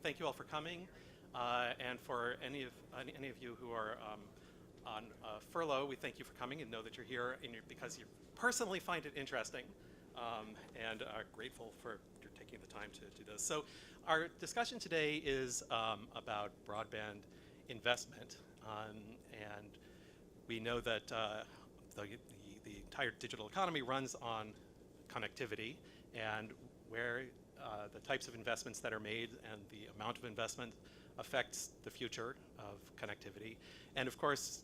thank you all for coming. And for any of you who are on furlough, we thank you for coming and know that you're here because you personally find it interesting and are grateful for your taking the time to do this. So our discussion today is about broadband investment. And we know that the entire digital economy runs on connectivity, and where the types of investments that are made and the amount of investment affects the future of connectivity. And of course,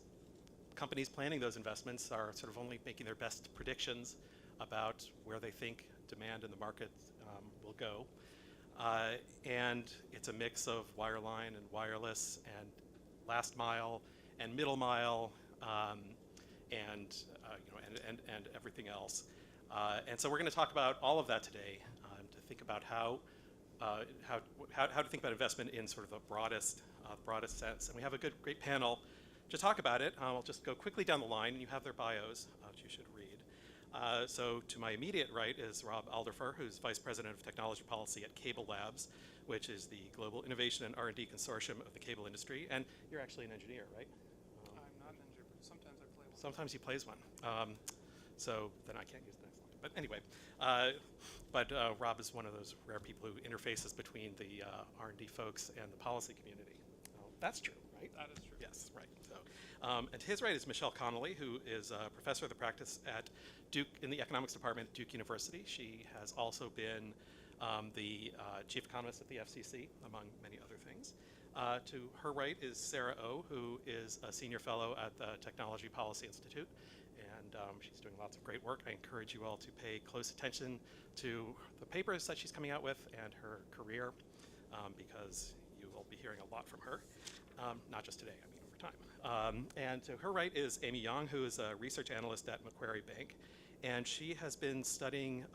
companies planning those investments are sort of only making their best predictions about where they think demand in the market will go. And it's a mix of wireline and wireless and last mile and middle mile and everything else. And so we're going to talk about all of that today to think about how to think about investment in sort of the broadest sense. And we have a great panel to talk about it. I'll just go quickly down the line. You have their bios, which you should read. So to my immediate right is Rob Alderfer, who's Vice President of Technology Policy at CableLabs, which is the global innovation and R&D consortium of the cable industry. And you're actually an engineer, right? I'm not an engineer, but sometimes I play one. Sometimes he plays one. So then I can't use the next line. But anyway, Rob is one of those rare people who interfaces between the R&D folks and the policy community. That's true, right? That is true. Yes, right. So, and to his right is Michelle Connolly, who is a professor of the practice at Duke in the economics department at Duke University. She has also been the chief economist at the FCC, among many other things. To her right is Sarah Oh, who is a senior fellow at the Technology Policy Institute, and she's doing lots of great work. I encourage you all to pay close attention to the papers that she's coming out with and her career, because you will be hearing a lot from her, not just today, I mean over time. And to her right is Amy Young, who is a research analyst at Macquarie Bank, and she has been studying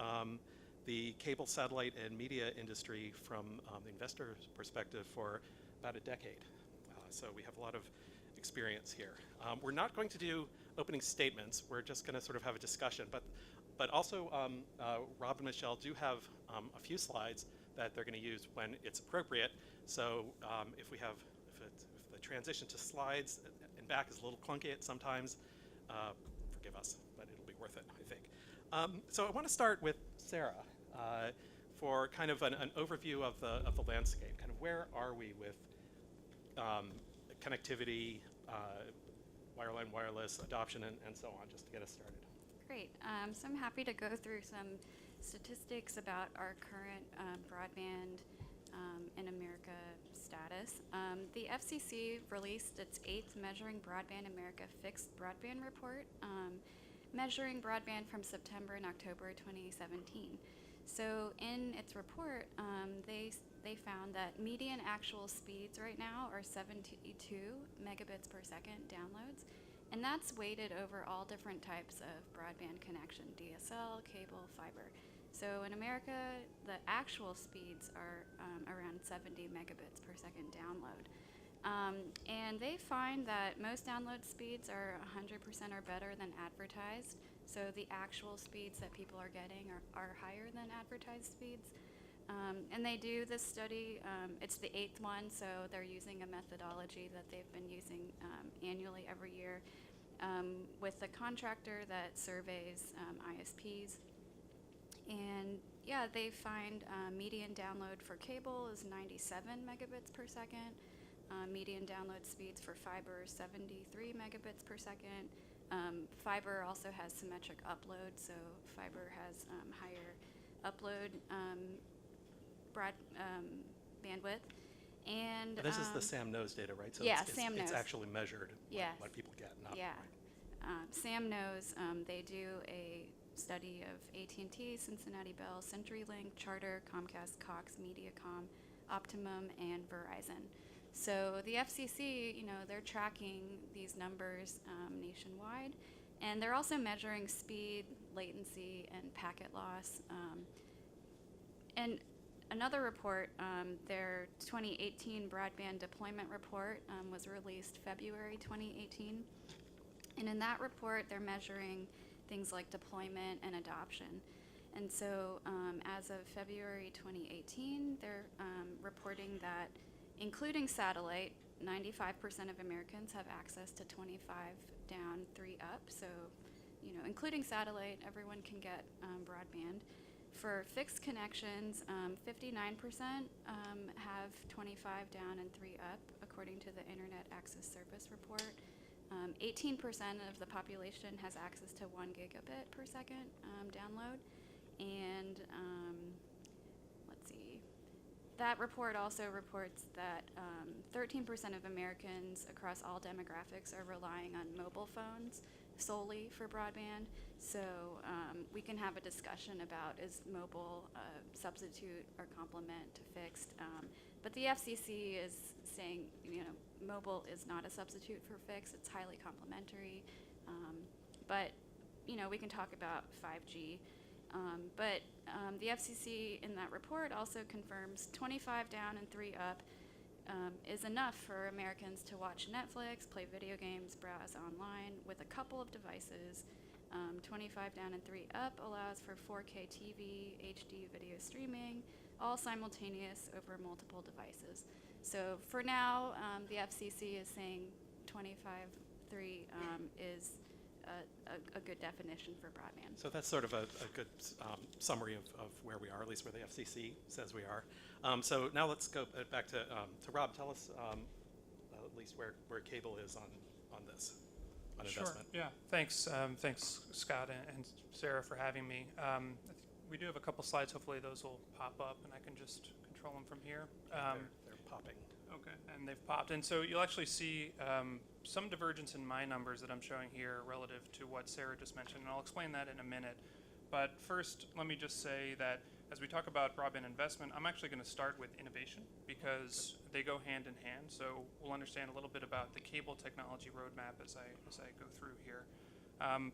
the cable, satellite, and media industry from the investor's perspective for about a decade. So we have a lot of experience here. We're not going to do opening statements. We're just going to sort of have a discussion. But also, Rob and Michelle do have a few slides that they're going to use when it's appropriate. So if the transition to slides and back is a little clunky at sometimes, forgive us, but it'll be worth it, I think. So I want to start with Sarah for kind of an overview of the landscape. Kind of where are we with connectivity, wireline, wireless adoption, and so on, just to get us started. Great. So I'm happy to go through some statistics about our current broadband in America status. The FCC released its 8th Measuring Broadband America Fixed Broadband Report, measuring broadband from September and October 2017. So in its report, they found that median actual speeds right now are 72 megabits per second downloads, and that's weighted over all different types of broadband connection, DSL, cable, fiber. So in America, the actual speeds are around 70 megabits per second download. And they find that most download speeds are 100% or better than advertised. So the actual speeds that people are getting are higher than advertised speeds. And they do this study, it's the 8th one, so they're using a methodology that they've been using annually every year with a contractor that surveys ISPs. And yeah, they find median download for cable is 97 megabits per second. Median download speeds for fiber, 73 megabits per second. Fiber also has symmetric upload, so fiber has higher upload bandwidth. And this is the Sam Knows data, right? So yeah, it's Sam Knows. It's actually measured Yes. what people get. Not yeah. Sam Knows. They do a study of AT&T, Cincinnati Bell, CenturyLink, Charter, Comcast, Cox, Mediacom, Optimum, and Verizon. So the FCC, they're tracking these numbers nationwide, and they're also measuring speed, latency, and packet loss. And another report, their 2018 broadband deployment report was released February 2018. And in that report, they're measuring things like deployment and adoption. And so as of February 2018, they're reporting that including satellite, 95% of Americans have access to 25 down, 3 up. So, you know, including satellite, everyone can get broadband. For fixed connections, 59% have 25 down and 3 up, according to the Internet Access Service Report. 18% of the population has access to 1 gigabit per second download. And let's see, that report also reports that 13% of Americans across all demographics are relying on mobile phones solely for broadband. So we can have a discussion about is mobile a substitute or complement to fixed. But the FCC is saying, you know, mobile is not a substitute for fixed. It's highly complementary. But, you know, we can talk about 5G. But the FCC in that report also confirms 25 down and 3 up is enough for Americans to watch Netflix, play video games, browse online with a couple of devices. 25 down and 3 up allows for 4K TV, HD video streaming, all simultaneous over multiple devices. So for now, the FCC is saying 25.3 is a good definition for broadband. So that's sort of a good summary of where we are, at least where the FCC says we are. So now let's go back to Rob. Tell us at least where cable is on this, on investment. Sure. Yeah. Thanks. Thanks, Scott and Sarah, for having me. We do have a couple slides. Hopefully, those will pop up, and I can just control them from here. They're popping. Okay, and they've popped. And so you'll actually see some divergence in my numbers that I'm showing here relative to what Sarah just mentioned, and I'll explain that in a minute. But first, let me just say that as we talk about broadband investment, I'm actually going to start with innovation because they go hand in hand. So we'll understand a little bit about the cable technology roadmap as I go through here.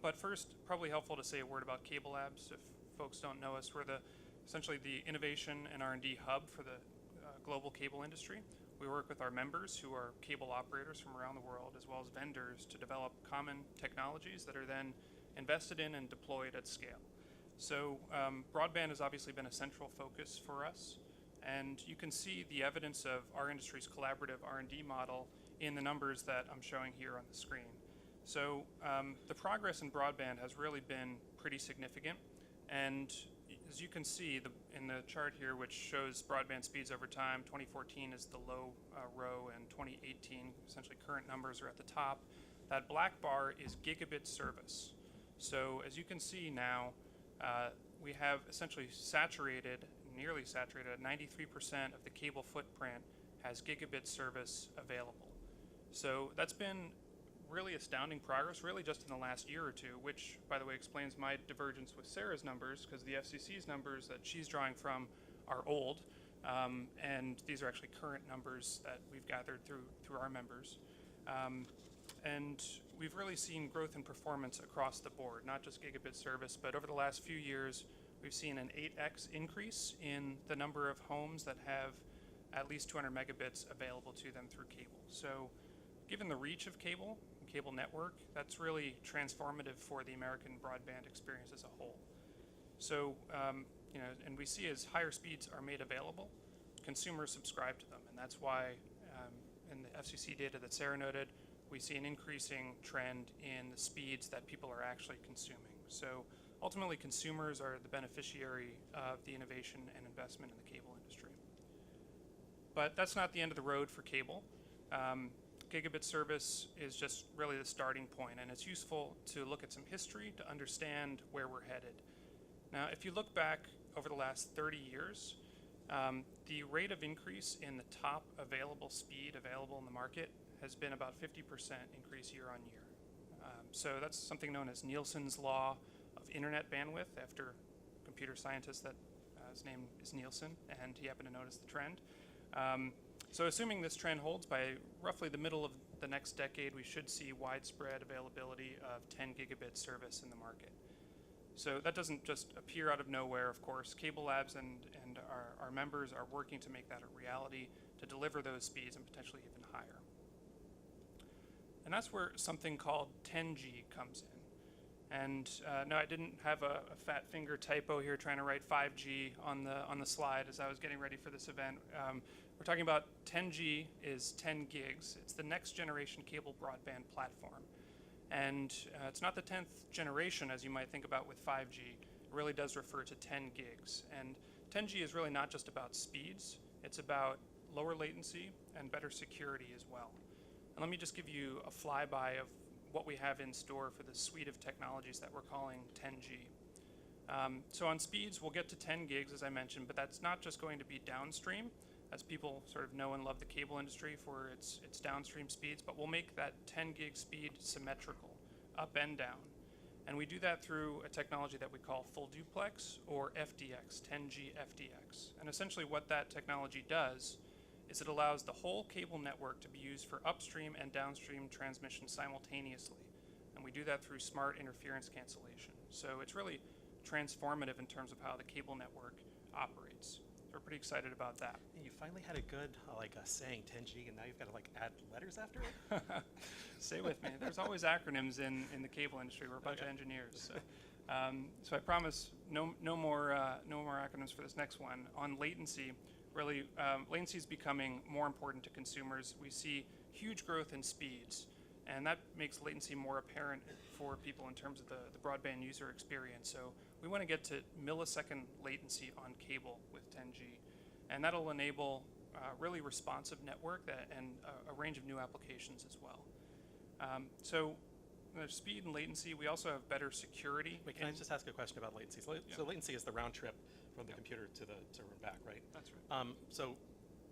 But first, probably helpful to say a word about CableLabs. If folks don't know us, we're essentially the innovation and R&D hub for the global cable industry. We work with our members who are cable operators from around the world, as well as vendors, to develop common technologies that are then invested in and deployed at scale. So broadband has obviously been a central focus for us, and you can see the evidence of our industry's collaborative R&D model in the numbers that I'm showing here on the screen. So the progress in broadband has really been pretty significant, and as you can see in the chart here, which shows broadband speeds over time, 2014 is the low row, and 2018, essentially current numbers are at the top. That black bar is gigabit service. So as you can see now, we have essentially nearly saturated, 93% of the cable footprint has gigabit service available. So that's been really astounding progress, really just in the last year or two, which, by the way, explains my divergence with Sarah's numbers, because the FCC's numbers that she's drawing from are old, and these are actually current numbers that we've gathered through our members. And we've really seen growth in performance across the board, not just gigabit service, but over the last few years, we've seen an 8x increase in the number of homes that have at least 200 megabits available to them through cable. So given the reach of cable network, that's really transformative for the American broadband experience as a whole. So, and we see as higher speeds are made available, consumers subscribe to them, and that's why in the FCC data that Sarah noted, we see an increasing trend in the speeds that people are actually consuming. So ultimately, consumers are the beneficiary of the innovation and investment in the cable industry. But that's not the end of the road for cable. Gigabit service is just really the starting point, and it's useful to look at some history to understand where we're headed. Now, if you look back over the last 30 years, the rate of increase in the top available speed available in the market has been about 50% increase year on year. So that's something known as Nielsens Law of internet bandwidth, after a computer scientist that his name is Nielsen, and he happened to notice the trend. So assuming this trend holds, by roughly the middle of the next decade, we should see widespread availability of 10 gigabit service in the market. So that doesn't just appear out of nowhere, of course. CableLabs and our members are working to make that a reality, to deliver those speeds and potentially even higher. And that's where something called 10G comes in. And no, I didn't have a fat finger typo here trying to write 5G on the slide as I was getting ready for this event. We're talking about 10G is 10 gigs. It's the next generation cable broadband platform. And it's not the 10th generation as you might think about with 5G. It really does refer to 10 gigs. And 10G is really not just about speeds. It's about lower latency and better security as well. And let me just give you a flyby of what we have in store for the suite of technologies that we're calling 10G. So on speeds, we'll get to 10 gigs, as I mentioned, but that's not just going to be downstream, as people sort of know and love the cable industry for its downstream speeds, but we'll make that 10 gig speed symmetrical, up and down. And we do that through a technology that we call full duplex, or FDX, 10G FDX. And essentially what that technology does is it allows the whole cable network to be used for upstream and downstream transmission simultaneously. And we do that through smart interference cancellation. So it's really transformative in terms of how the cable network operates. So we're pretty excited about that. You finally had a good saying 10G, and now you've got to like add letters after it. Stay with me. There's always acronyms in the cable industry. We're a bunch of engineers. So I promise no more acronyms for this next one. On latency, really, latency is becoming more important to consumers. We see huge growth in speeds, and that makes latency more apparent for people in terms of the broadband user experience. So we want to get to millisecond latency on cable with 10G, and that'll enable really responsive network and a range of new applications as well. So there's speed and latency. We also have better security. Wait, can I just ask a question about latency? So latency is the round trip from the computer to and back, right? That's right. So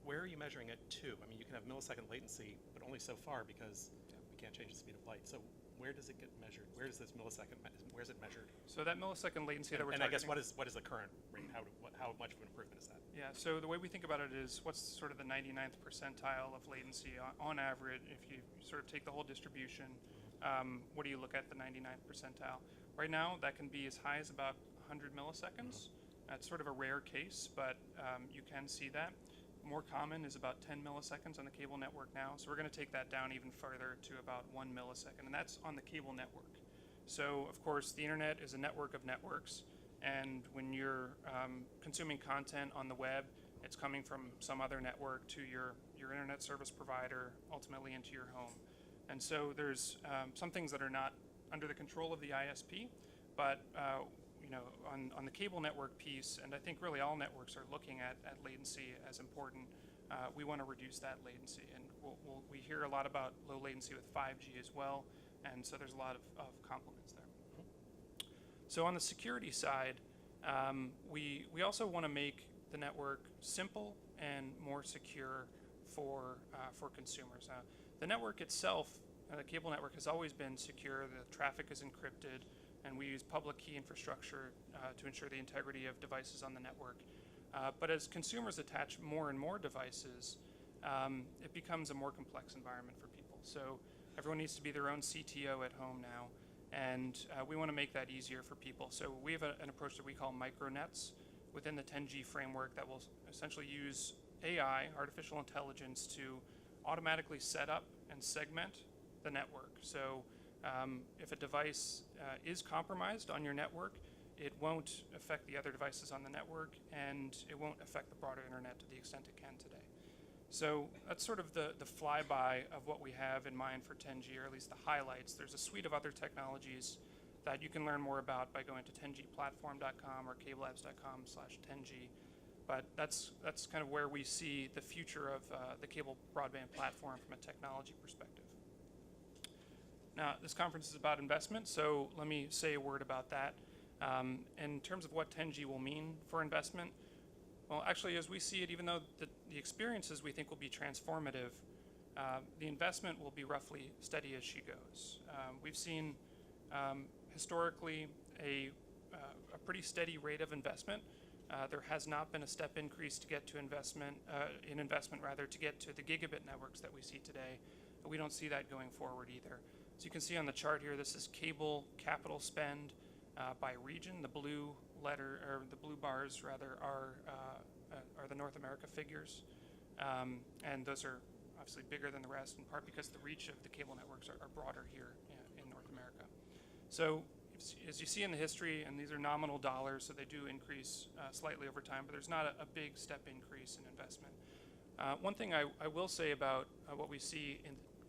where are you measuring it to? I mean, you can have millisecond latency, but only so far because we can't change the speed of light. So where does it get measured? Where is this millisecond? Where is it measured? So that millisecond latency that we're and I targeting. guess what is the current rate? How much of an improvement is that? Yeah. So the way we think about it is what's sort of the 99th percentile of latency on average. If you sort of take the whole distribution, what do you look at the 99th percentile? Right now, that can be as high as about 100 milliseconds. That's sort of a rare case, but you can see that. More common is about 10 milliseconds on the cable network now. So we're going to take that down even further to about 1 millisecond, and that's on the cable network. So, of course, the internet is a network of networks, and when you're consuming content on the web, it's coming from some other network to your internet service provider, ultimately into your home. And so there's some things that are not under the control of the ISP, but on the cable network piece, and I think really all networks are looking at latency as important. We want to reduce that latency, and we hear a lot about low latency with 5G as well, and so there's a lot of complements there. So on the security side, we also want to make the network simple and more secure for consumers. The network itself, the cable network, has always been secure. The traffic is encrypted, and we use public key infrastructure to ensure the integrity of devices on the network. But as consumers attach more and more devices, it becomes a more complex environment for people. So everyone needs to be their own CTO at home now, and we want to make that easier for people. So we have an approach that we call micronets within the 10G framework that will essentially use AI, artificial intelligence, to automatically set up and segment the network. So if a device is compromised on your network, it won't affect the other devices on the network, and it won't affect the broader internet to the extent it can today. So that's sort of the flyby of what we have in mind for 10G, or at least the highlights. There's a suite of other technologies that you can learn more about by going to 10gplatform.com or CableLabs.com/10G. But that's kind of where we see the future of the cable broadband platform from a technology perspective. Now, this conference is about investment, so let me say a word about that. In terms of what 10G will mean for investment, well, actually, as we see it, even though the experiences we think will be transformative, the investment will be roughly steady as she goes. We've seen historically a pretty steady rate of investment. There has not been a step increase to get to investment to get to the gigabit networks that we see today. But we don't see that going forward either. So you can see on the chart here, this is cable capital spend by region. The blue bars rather are the North America figures, and those are obviously bigger than the rest, in part because the reach of the cable networks are broader here in North America. So you've as you see in the history, and these are nominal dollars, so they do increase slightly over time, but there's not a big step increase in investment. One thing I will say about what we see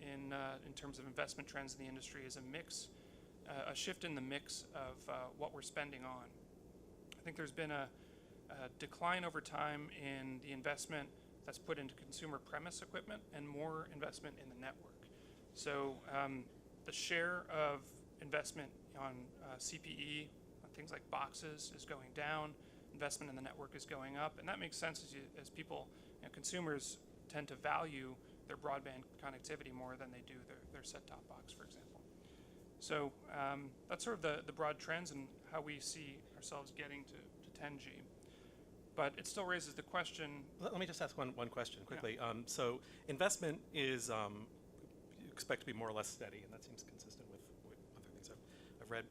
in terms of investment trends in the industry is a shift in the mix of what we're spending on. I think there's been a decline over time in the investment that's put into consumer premise equipment and more investment in the network. So the share of investment on CPE, on things like boxes, is going down. Investment in the network is going up, and that makes sense as people, consumers tend to value their broadband connectivity more than they do their set-top box, for example. So that's sort of the broad trends and how we see ourselves getting to 10G. But it still raises the question. Let me just ask one question quickly. Yeah. So investment is you expect to be more or less steady, and that seems consistent with other things I've read.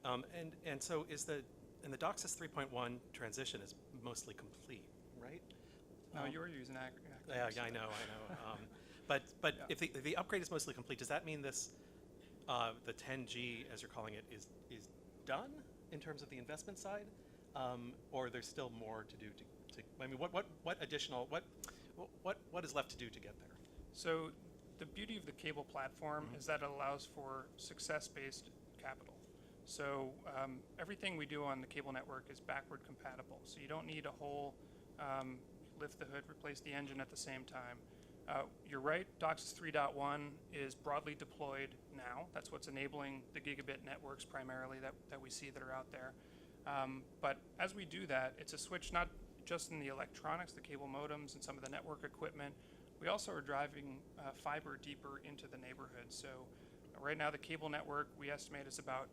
And so is the DOCSIS 3.1 transition is mostly complete, right? No, you're using acronyms. Yeah, I know. But yeah. If the upgrade is mostly complete, does that mean this the 10G, as you're calling it, is done in terms of the investment side, or there's still more to do to I mean, what additional what is left to do to get there? So the beauty of the cable platform is that it allows for success-based capital. So everything we do on the cable network is backward compatible. So you don't need a whole lift the hood, replace the engine at the same time. You're right, DOCSIS 3.1 is broadly deployed now. That's what's enabling the gigabit networks primarily that we see that are out there. But as we do that, it's a switch not just in the electronics, the cable modems and some of the network equipment. We also are driving fiber deeper into the neighborhood. So right now the cable network we estimate is about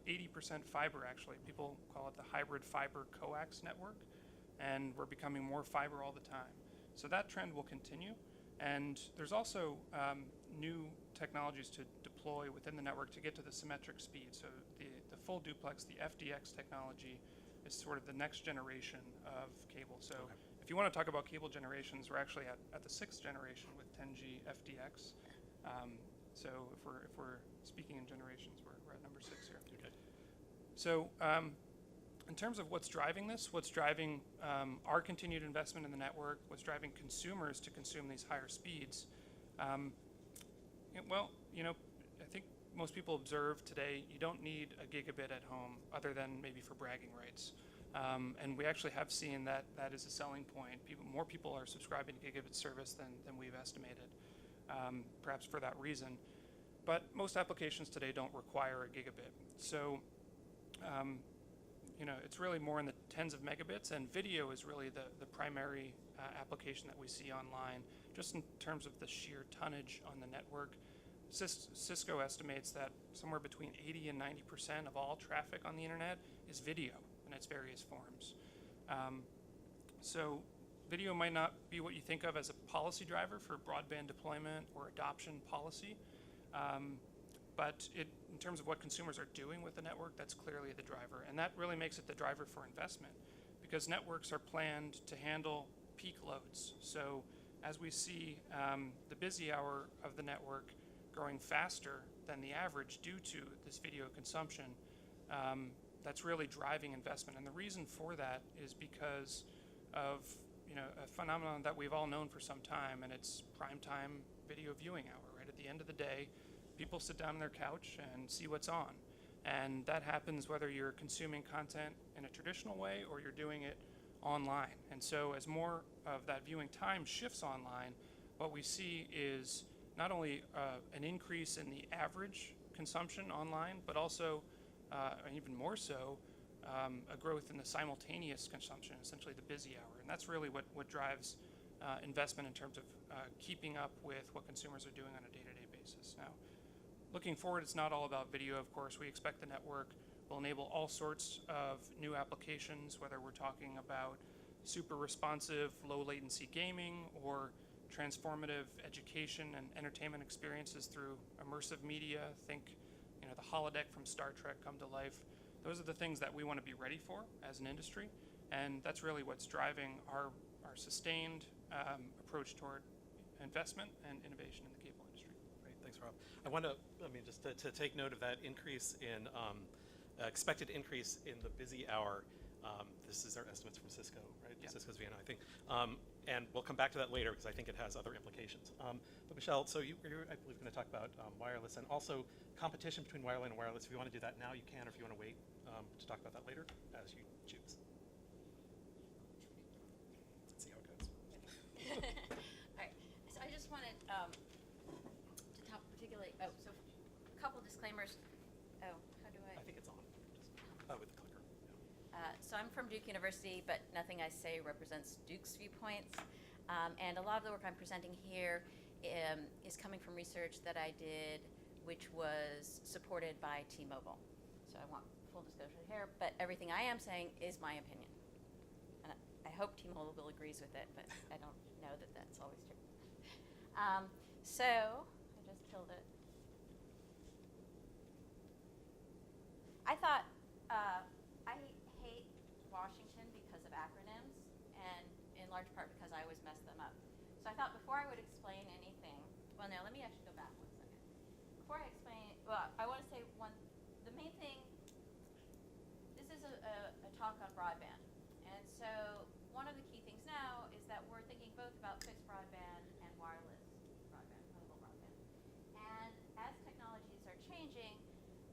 80% fiber actually. People call it the hybrid fiber coax network, and we're becoming more fiber all the time. So that trend will continue. And there's also new technologies to deploy within the network to get to the symmetric speed. So the full duplex, the FDX technology, is sort of the next generation of cable. So if you want to talk about cable generations, we're actually at the 6th generation with 10G FDX. So if we're speaking in generations, we're at number 6 here. Okay. So in terms of what's driving this, what's driving our continued investment in the network, what's driving consumers to consume these higher speeds, well, I think most people observe today you don't need a gigabit at home other than maybe for bragging rights. And we actually have seen that is a selling point. More people are subscribing to gigabit service than we've estimated, perhaps for that reason. But most applications today don't require a gigabit. So it's really more in the tens of megabits, and video is really the primary application that we see online, just in terms of the sheer tonnage on the network. Cisco estimates that somewhere between 80 and 90% of all traffic on the internet is video in its various forms. So video might not be what you think of as a policy driver for broadband deployment or adoption policy, but in terms of what consumers are doing with the network, that's clearly the driver. And that really makes it the driver for investment, because networks are planned to handle peak loads. So as we see the busy hour of the network growing faster than the average due to this video consumption, that's really driving investment. And the reason for that is because of a phenomenon that we've all known for some time, and it's primetime video viewing hour. Right at the end of the day, people sit down on their couch and see what's on, and that happens whether you're consuming content in a traditional way or you're doing it online. And so as more of that viewing time shifts online, what we see is not only an increase in the average consumption online, but also, and even more so, a growth in the simultaneous consumption, essentially the busy hour. And that's really what drives investment in terms of keeping up with what consumers are doing on a day-to-day basis. Now, looking forward, it's not all about video, of course. We expect the network will enable all sorts of new applications, whether we're talking about super responsive, low latency gaming, or transformative education and entertainment experiences through immersive media. Think, the holodeck from Star Trek come to life. Those are the things that we want to be ready for as an industry, and that's really what's driving our sustained approach toward investment and innovation in the cable industry. Great, thanks, Rob. I want to, just to take note of that increase in expected increase in the busy hour. This is our estimates from Cisco, right? Yeah. Cisco's VNO, I think. And we'll come back to that later because I think it has other implications. But Michelle, so you're, I believe, going to talk about wireless and also competition between wireline and wireless. If you want to do that now, you can, or if you want to wait to talk about that later, as you choose. Let's see how it goes. All right. So I just wanted to talk particularly. Oh, so a couple disclaimers. Oh, how do I? I think it's on. Just, with the clicker. So I'm from Duke University, but nothing I say represents Duke's viewpoints. And a lot of the work I'm presenting here is coming from research that I did, which was supported by T-Mobile. So I want full disclosure here, but everything I am saying is my opinion. And I hope T-Mobile agrees with it, but I don't know that that's always true. So I just killed it. I thought I hate Washington because of acronyms, and in large part because I always mess them up. So I thought before I would explain anything, well, no, let me actually go back 1 second. Before I explain, well, I want to say the main thing, this is a talk on broadband. And so one of the key things now is that we're thinking both about fixed broadband and wireless broadband, mobile broadband. And as technologies are changing,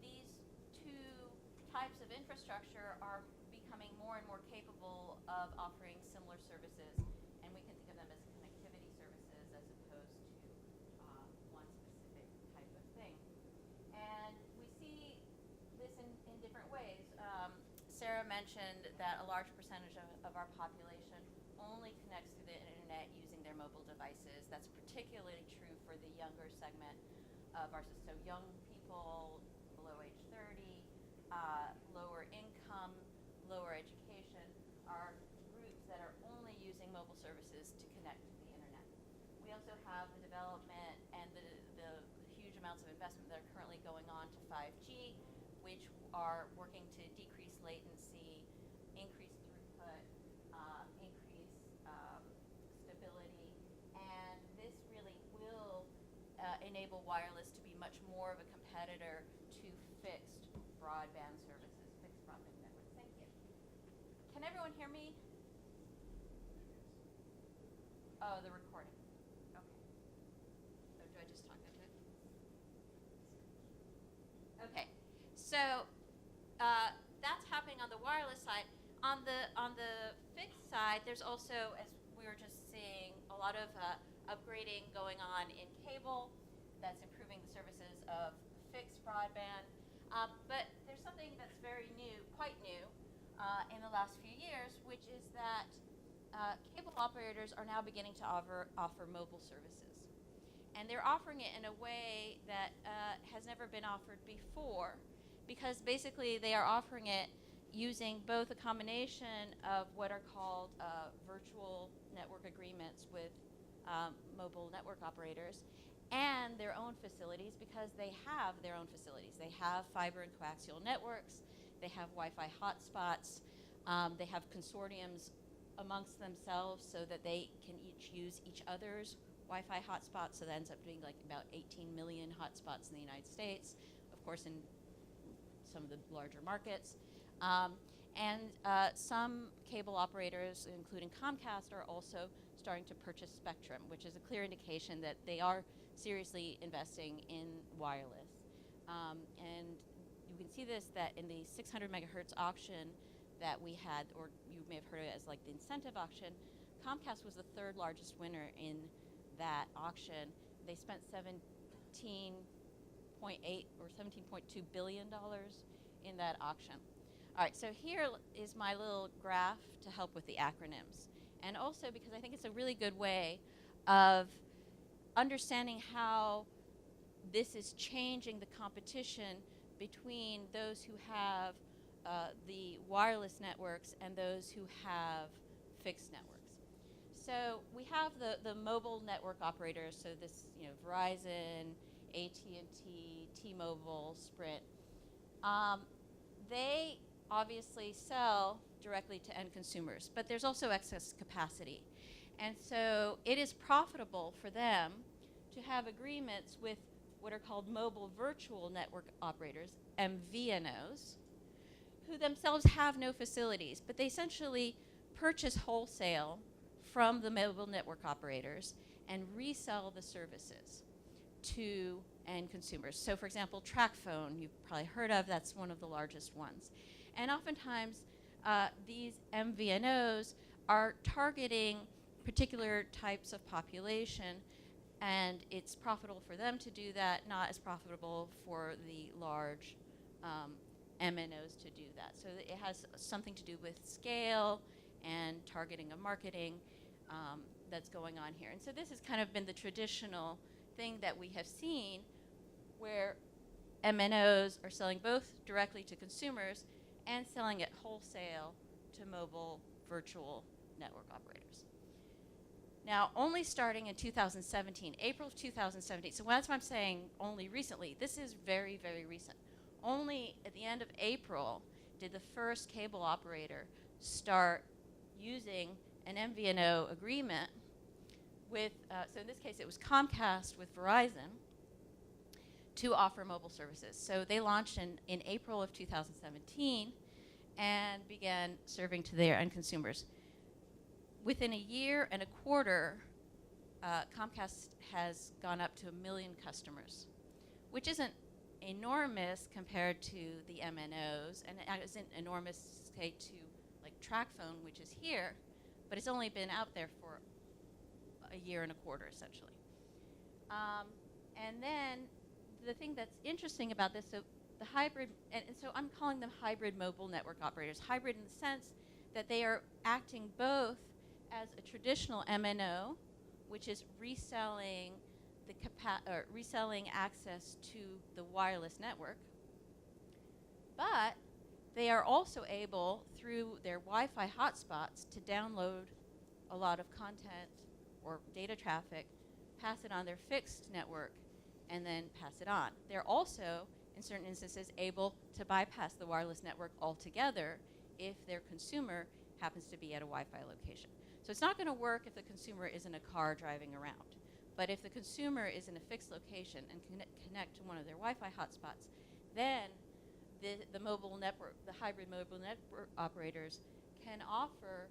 these two types of infrastructure are becoming more and more capable of offering similar services, and we can think of them as connectivity services as opposed to one specific type of thing. And we see this in different ways. Sarah mentioned that a large percentage of our population only connects to the internet using their mobile devices. That's particularly true for the younger segment of our system. So young people below age 30, lower income, lower education are groups that are only using mobile services to connect to the internet. We also have the development and the huge amounts of investment that are currently going on to 5G, which are working to decrease latency, increase throughput, increase stability, and this really will enable wireless to be much more of a competitor to fixed broadband services, fixed broadband networks. Thank you. Can everyone hear me? Oh, the recording. Okay. So do I just talk into it? Okay. So that's happening on the wireless side. On the fixed side, there's also, as we were just seeing, a lot of upgrading going on in cable. That's improving the services of fixed broadband. But there's something that's very new, quite new, in the last few years, which is that cable operators are now beginning to offer mobile services. And they're offering it in a way that has never been offered before, because basically they are offering it using both a combination of what are called virtual network agreements with mobile network operators and their own facilities, because they have their own facilities. They have fiber and coaxial networks, they have Wi-Fi hotspots, they have consortiums amongst themselves so that they can each use each other's Wi-Fi hotspots, so that ends up being like about 18 million hotspots in the United States, of course in some of the larger markets. And some cable operators, including Comcast, are also starting to purchase spectrum, which is a clear indication that they are seriously investing in wireless. And you can see this, that in the 600 megahertz auction that we had, or you may have heard it as like the incentive auction, Comcast was the third largest winner in that auction. They spent $17.8 or $17.2 billion in that auction. All right, so here is my little graph to help with the acronyms. And also because I think it's a really good way of understanding how this is changing the competition between those who have the wireless networks and those who have fixed networks. So we have the mobile network operators, so this, Verizon, AT&T, T-Mobile, Sprint. They obviously sell directly to end consumers, but there's also excess capacity. And so it is profitable for them to have agreements with what are called mobile virtual network operators, MVNOs, who themselves have no facilities, but they essentially purchase wholesale from the mobile network operators and resell the services to end consumers. So for example, TracFone, you've probably heard of, that's one of the largest ones. And oftentimes, these MVNOs are targeting particular types of population, and it's profitable for them to do that, not as profitable for the large MNOs to do that. So it has something to do with scale and targeting of marketing that's going on here. And so this has kind of been the traditional thing that we have seen, where MNOs are selling both directly to consumers and selling it wholesale to mobile virtual network operators. Now, only starting in 2017, April of 2017, so that's why I'm saying only recently. This is very, very recent. Only at the end of April did the first cable operator start using an MVNO agreement with, so in this case it was Comcast with Verizon, to offer mobile services. So they launched in April of 2017 and began serving to their end consumers. Within a year and a quarter, Comcast has gone up to 1 million customers, which isn't enormous compared to the MNOs, and it isn't enormous, say, to like TracFone, which is here, but it's only been out there for a year and a quarter, essentially. And then the thing that's interesting about this, so the hybrid, and so I'm calling them hybrid mobile network operators. Hybrid in the sense that they are acting both as a traditional MNO, which is reselling reselling access to the wireless network, but they are also able, through their Wi-Fi hotspots, to download a lot of content or data traffic, pass it on their fixed network, and then pass it on. They're also, in certain instances, able to bypass the wireless network altogether if their consumer happens to be at a Wi-Fi location. So it's not going to work if the consumer is in a car driving around. But if the consumer is in a fixed location and connect to one of their Wi-Fi hotspots, then the mobile network, the hybrid mobile network operators can offer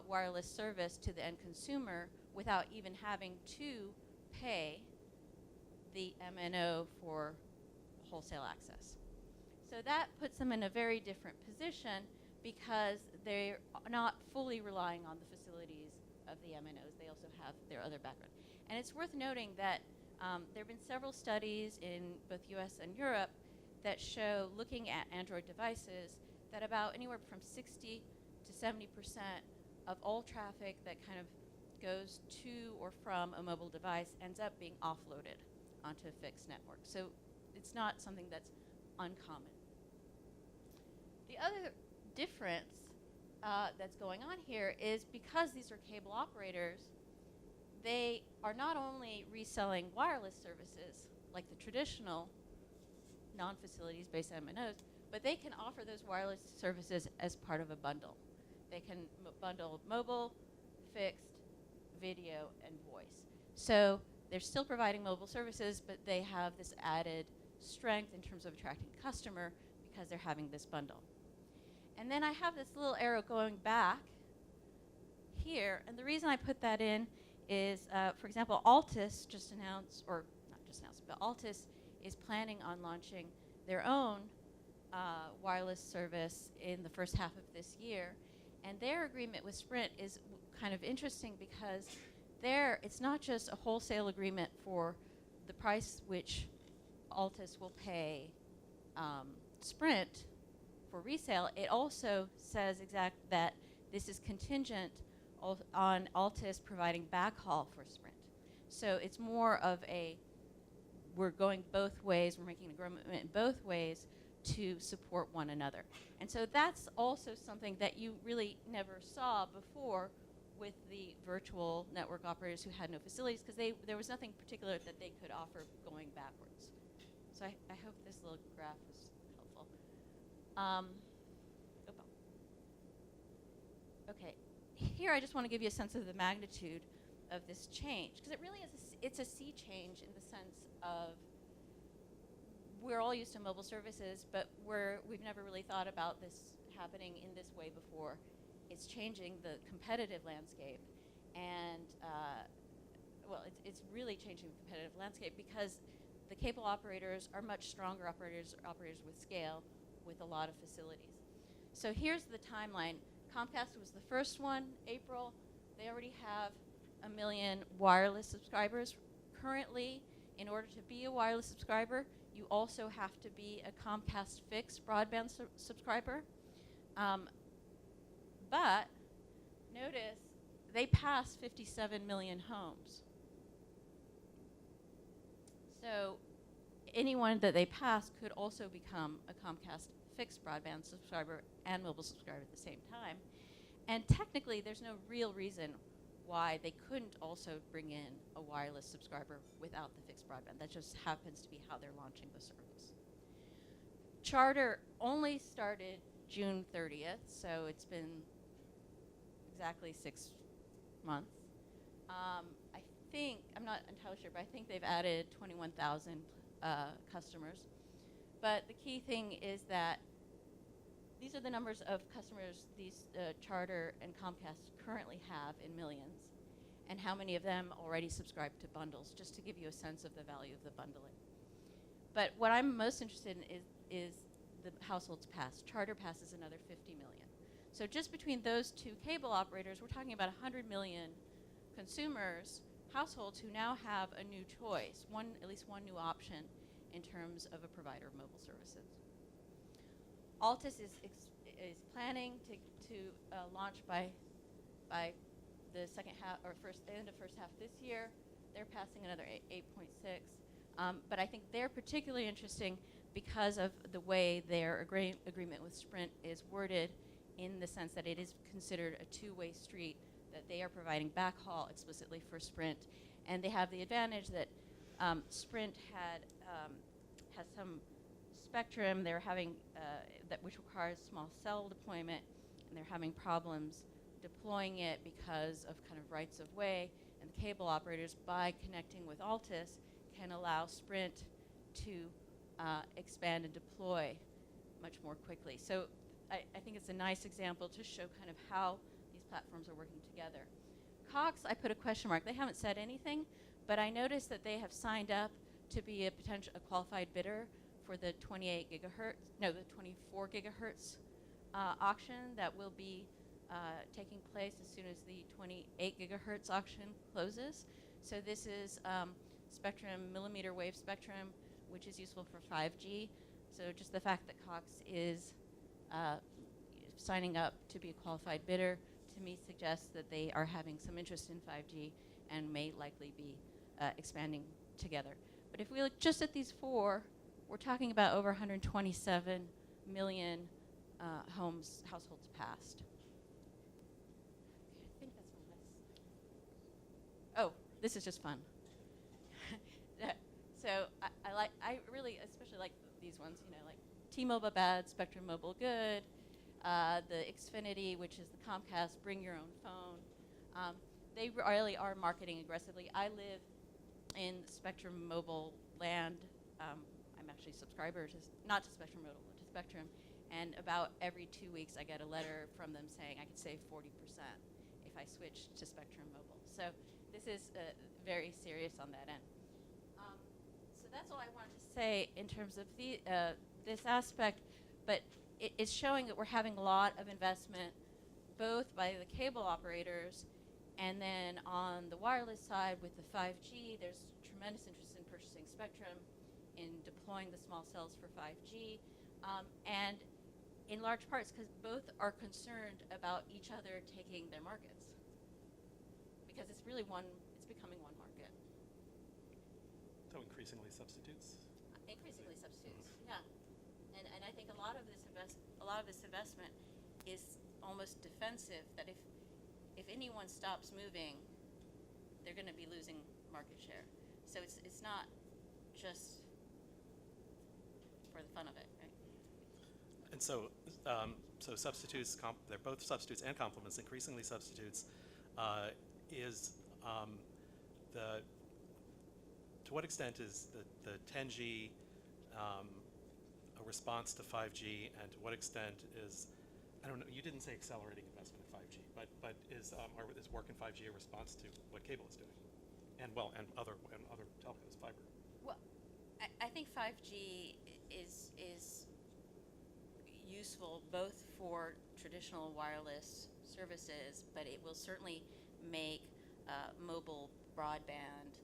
wireless service to the end consumer without even having to pay the MNO for wholesale access. So that puts them in a very different position because they're not fully relying on the facilities of the MNOs. They also have their other background. And it's worth noting that there have been several studies in both US and Europe that show, looking at Android devices, that about anywhere from 60 to 70% of all traffic that kind of goes to or from a mobile device ends up being offloaded onto a fixed network. So it's not something that's uncommon. The other difference that's going on here is because these are cable operators, they are not only reselling wireless services like the traditional non-facilities-based MNOs, but they can offer those wireless services as part of a bundle. They can bundle mobile, fixed, video, and voice. So they're still providing mobile services, but they have this added strength in terms of attracting customer because they're having this bundle. And then I have this little arrow going back here, and the reason I put that in is, for example, Altus just announced, or not just announced, but Altus is planning on launching their own wireless service in the first half of this year. And their agreement with Sprint is kind of interesting because it's not just a wholesale agreement for the price which Altus will pay Sprint for resale. It also says that this is contingent on Altus providing backhaul for Sprint. So it's more of we're going both ways, we're making an agreement in both ways to support one another. And so that's also something that you really never saw before with the virtual network operators who had no facilities, because there was nothing particular that they could offer going backwards. So I hope this little graph was helpful. Okay, here I just want to give you a sense of the magnitude of this change, because it really is it's a sea change in the sense of we're all used to mobile services, but we've never really thought about this happening in this way before. It's changing the competitive landscape, and well, it's really changing the competitive landscape because the cable operators are much stronger operators with scale, with a lot of facilities. So here's the timeline. Comcast was the first one, April. They already have 1 million wireless subscribers. Currently, in order to be a wireless subscriber, you also have to be a Comcast fixed broadband subscriber. But notice they pass 57 million homes. So anyone that they pass could also become a Comcast fixed broadband subscriber and mobile subscriber at the same time. And technically, there's no real reason why they couldn't also bring in a wireless subscriber without the fixed broadband. That just happens to be how they're launching the service. Charter only started June 30th, so it's been exactly 6 months. I think, I'm not entirely sure, but I think they've added 21,000 customers. But the key thing is that these are the numbers of customers these Charter and Comcast currently have in millions, and how many of them already subscribe to bundles, just to give you a sense of the value of the bundling. But what I'm most interested in is the households passed. Charter passes another 50 million. So just between those two cable operators, we're talking about 100 million consumers, households who now have a new choice, at least one new option in terms of a provider of mobile services. Altus is planning to launch by the second half or end of first half this year. They're passing another 8.6, but I think they're particularly interesting because of the way their agreement with Sprint is worded, in the sense that it is considered a two-way street, that they are providing backhaul explicitly for Sprint, and they have the advantage that Sprint has some spectrum they're having which requires small cell deployment, and they're having problems deploying it because of kind of rights of way, and the cable operators, by connecting with Altus, can allow Sprint to expand and deploy much more quickly. So I think it's a nice example to show kind of how these platforms are working together. Cox, I put a question mark. They haven't said anything, but I noticed that they have signed up to be a qualified bidder for the 24 gigahertz auction that will be taking place as soon as the 28 gigahertz auction closes. So this is spectrum, millimeter wave spectrum, which is useful for 5G. So just the fact that Cox is signing up to be a qualified bidder, to me suggests that they are having some interest in 5G and may likely be expanding together. But if we look just at these four, we're talking about over 127 million households passed. I think that's my list. Oh, this is just fun. So I really especially like these ones, like T-Mobile bad, Spectrum Mobile good, the Xfinity, which is the Comcast bring your own phone. They really are marketing aggressively. I live in Spectrum Mobile land. I'm actually a subscriber not to Spectrum Mobile, but to Spectrum. And about every 2 weeks, I get a letter from them saying I could save 40% if I switch to Spectrum Mobile. So this is very serious on that end. So that's all I wanted to say in terms of this aspect. But it's showing that we're having a lot of investment, both by the cable operators, and then on the wireless side with the 5G, there's tremendous interest in purchasing spectrum, in deploying the small cells for 5G, and in large parts because both are concerned about each other taking their markets, because it's really it's becoming one market. So increasingly substitutes? Increasingly substitutes, yeah. And I think a lot of this investment is almost defensive, that if anyone stops moving, they're going to be losing market share. So it's not just for the fun of it, right? And so substitutes, they're both substitutes and complements, increasingly substitutes, to what extent is the 10G a response to 5G, and to what extent is, I don't know, you didn't say accelerating investment in 5G, but is work in 5G a response to what cable is doing, and other telcos, fiber? Well, I think 5G is useful both for traditional wireless services, but it will certainly make mobile broadband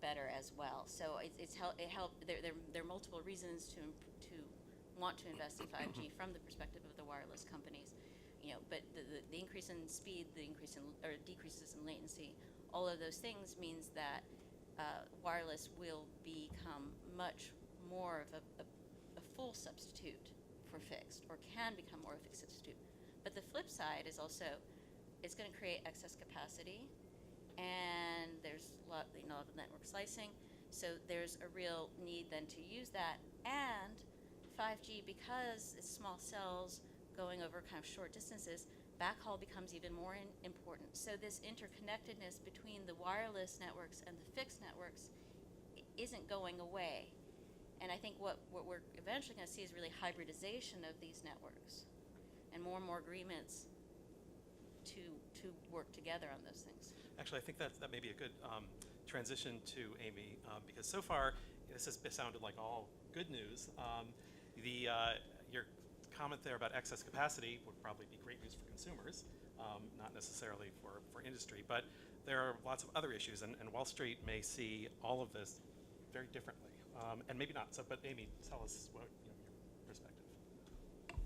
better as well. So it helped. There are multiple reasons to want to invest in 5G from the perspective of the wireless companies. But the increase in speed, the increase in or decreases in latency, all of those things means that wireless will become much more of a full substitute for fixed, or can become more of a fixed substitute. But the flip side is also it's going to create excess capacity, and there's a lot of network slicing. So there's a real need then to use that. And 5G, because it's small cells going over kind of short distances, backhaul becomes even more important. So this interconnectedness between the wireless networks and the fixed networks isn't going away. And I think what we're eventually going to see is really hybridization of these networks, and more agreements to work together on those things. Actually, I think that may be a good transition to Amy, because so far this has sounded like all good news. Your comment there about excess capacity would probably be great news for consumers, not necessarily for industry. But there are lots of other issues, and Wall Street may see all of this very differently, and maybe not. So, but Amy, tell us what your perspective.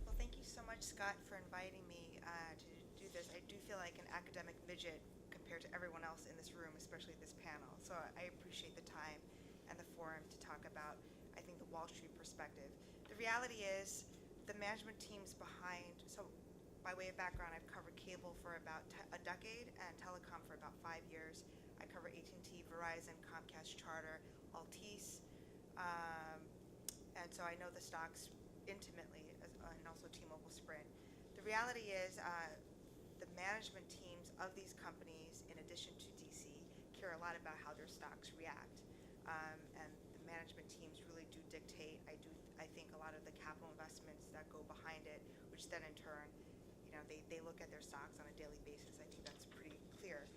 Well, thank you so much, Scott, for inviting me to do this. I do feel like an academic midget compared to everyone else in this room, especially this panel. So I appreciate the time and the forum to talk about, I think, the Wall Street perspective. The reality is the management teams behind, so by way of background, I've covered cable for about a decade and telecom for about 5 years. I cover AT&T, Verizon, Comcast, Charter, Altice, and so I know the stocks intimately, and also T-Mobile, Sprint. The reality is the management teams of these companies, in addition to DC, care a lot about how their stocks react, and the management teams really do dictate. I think a lot of the capital investments that go behind it, which then in turn, they look at their stocks on a daily basis. I think that's pretty clear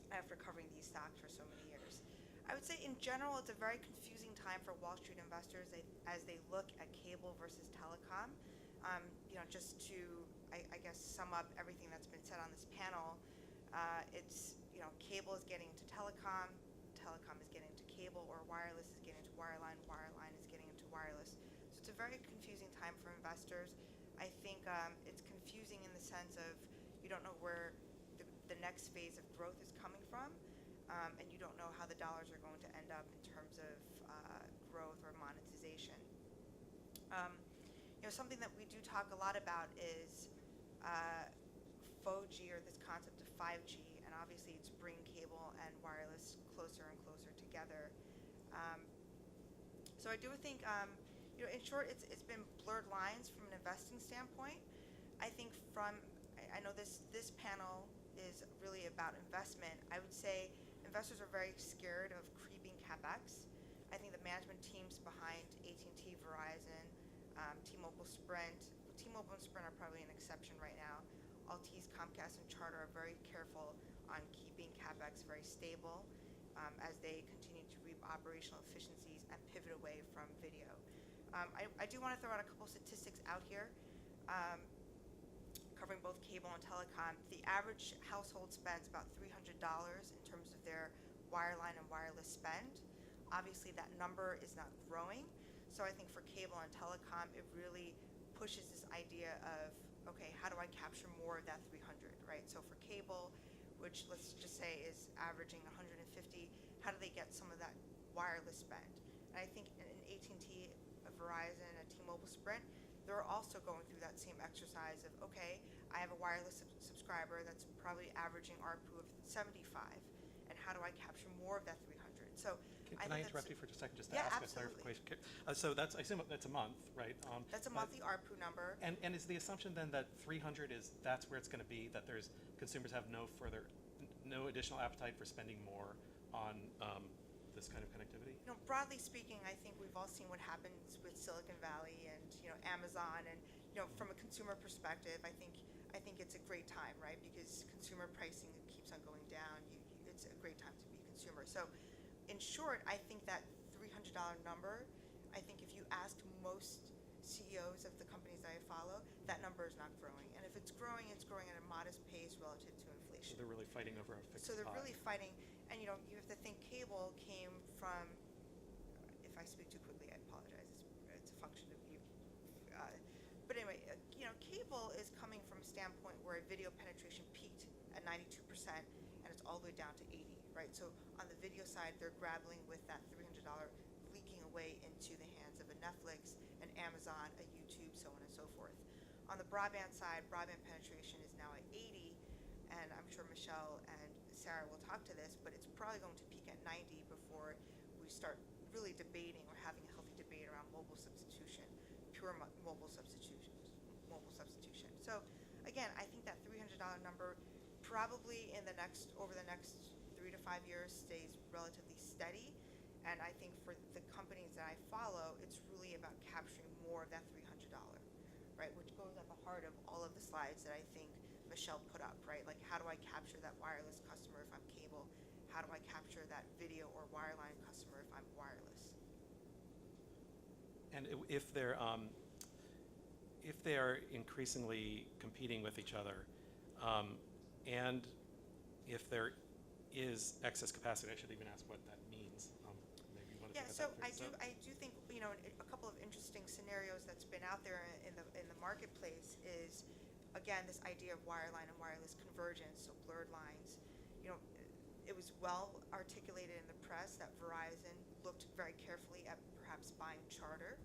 after covering these stocks for so many years. I would say in general, it's a very confusing time for Wall Street investors as they look at cable versus telecom. Just to, I guess, sum up everything that's been said on this panel, it's, cable is getting into telecom is getting into cable, or wireless is getting into wireline is getting into wireless. So it's a very confusing time for investors. I think it's confusing in the sense of you don't know where the next phase of growth is coming from, and you don't know how the dollars are going to end up in terms of growth or monetization. Something that we do talk a lot about is 4G, or this concept of 5G, and obviously it's bringing cable and wireless closer and closer together. So I do think, in short, it's been blurred lines from an investing standpoint. I think I know this panel is really about investment. I would say investors are very scared of creeping CapEx. I think the management teams behind AT&T, Verizon, T-Mobile, Sprint. T-Mobile and Sprint are probably an exception right now. Altice, Comcast, and Charter are very careful on keeping CapEx very stable as they continue to reap operational efficiencies and pivot away from video. I do want to throw out a couple statistics out here, covering both cable and telecom. The average household spends about $300 in terms of their wireline and wireless spend. Obviously, that number is not growing. So I think for cable and telecom, it really pushes this idea of, okay, how do I capture more of that 300, right? So for cable, which let's just say is averaging 150, how do they get some of that wireless spend? And I think in AT&T, Verizon, and T-Mobile, Sprint, they're also going through that same exercise of, okay, I have a wireless subscriber that's probably averaging ARPU of 75, and how do I capture more of that 300? So Can I interrupt you for just a second, just to yeah, ask absolutely. a clarification? So I assume that's a month, right? That's a monthly ARPU number. And is the assumption then that 300 that's where it's going to be, that consumers have no additional appetite for spending more on this kind of connectivity? You know, broadly speaking, I think we've all seen what happens with Silicon Valley and, you know, Amazon, and, you know, from a consumer perspective, I think it's a great time, right? Because consumer pricing keeps on going down. It's a great time to be a consumer. So, in short, I think that $300 number, I think if you asked most CEOs of the companies that I follow, that number is not growing. And if it's growing at a modest pace relative to inflation. So they're really fighting over a fixed So they're pie. really fighting, and you know, you have to think cable came from, if I speak too quickly, I apologize, it's a function of you. But anyway, you know, cable is coming from a standpoint where video penetration peaked at 92%, and it's all the way down to 80, right? So on the video side, they're grappling with that $300 leaking away into the hands of a Netflix, an Amazon, a YouTube, so on and so forth. On the broadband side, broadband penetration is now at 80, and I'm sure Michelle and Sarah will talk to this, but it's probably going to peak at 90 before we start really debating or having a healthy debate around mobile substitution, pure mobile substitution. So again, I think that $300 number probably over the next 3 to 5 years stays relatively steady, and I think for the companies that I follow, it's really about capturing more of that $300, right? Which goes at the heart of all of the slides that I think Michelle put up, right? Like, how do I capture that wireless customer if I'm cable? How do I capture that video or wireline customer if I'm wireless? And if they're increasingly competing with each other, and if there is excess capacity, I should even ask what that means. Maybe you want to Yeah, take so that first. I do think, you know, a couple of interesting scenarios that's been out there in the marketplace is, again, this idea of wireline and wireless convergence, so blurred lines. You know, it was well articulated in the press that Verizon looked very carefully at perhaps buying Charter.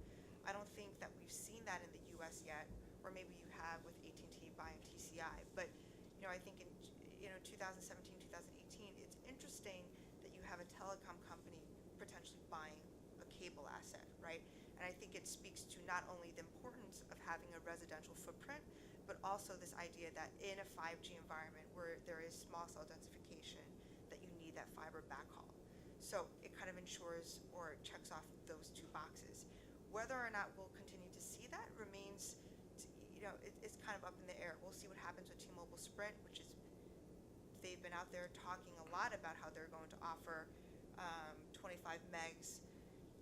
I don't think that we've seen that in the U.S. yet, or maybe you have with AT&T buying TCI. But, you know, I think in 2017, 2018, it's interesting that you have a telecom company potentially buying a cable asset, right? And I think it speaks to not only the importance of having a residential footprint, but also this idea that in a 5G environment where there is small cell densification, that you need that fiber backhaul. So it kind of ensures or checks off those two boxes. Whether or not we'll continue to see that remains, it's kind of up in the air. We'll see what happens with T-Mobile Sprint, which is, they've been out there talking a lot about how they're going to offer 25 megs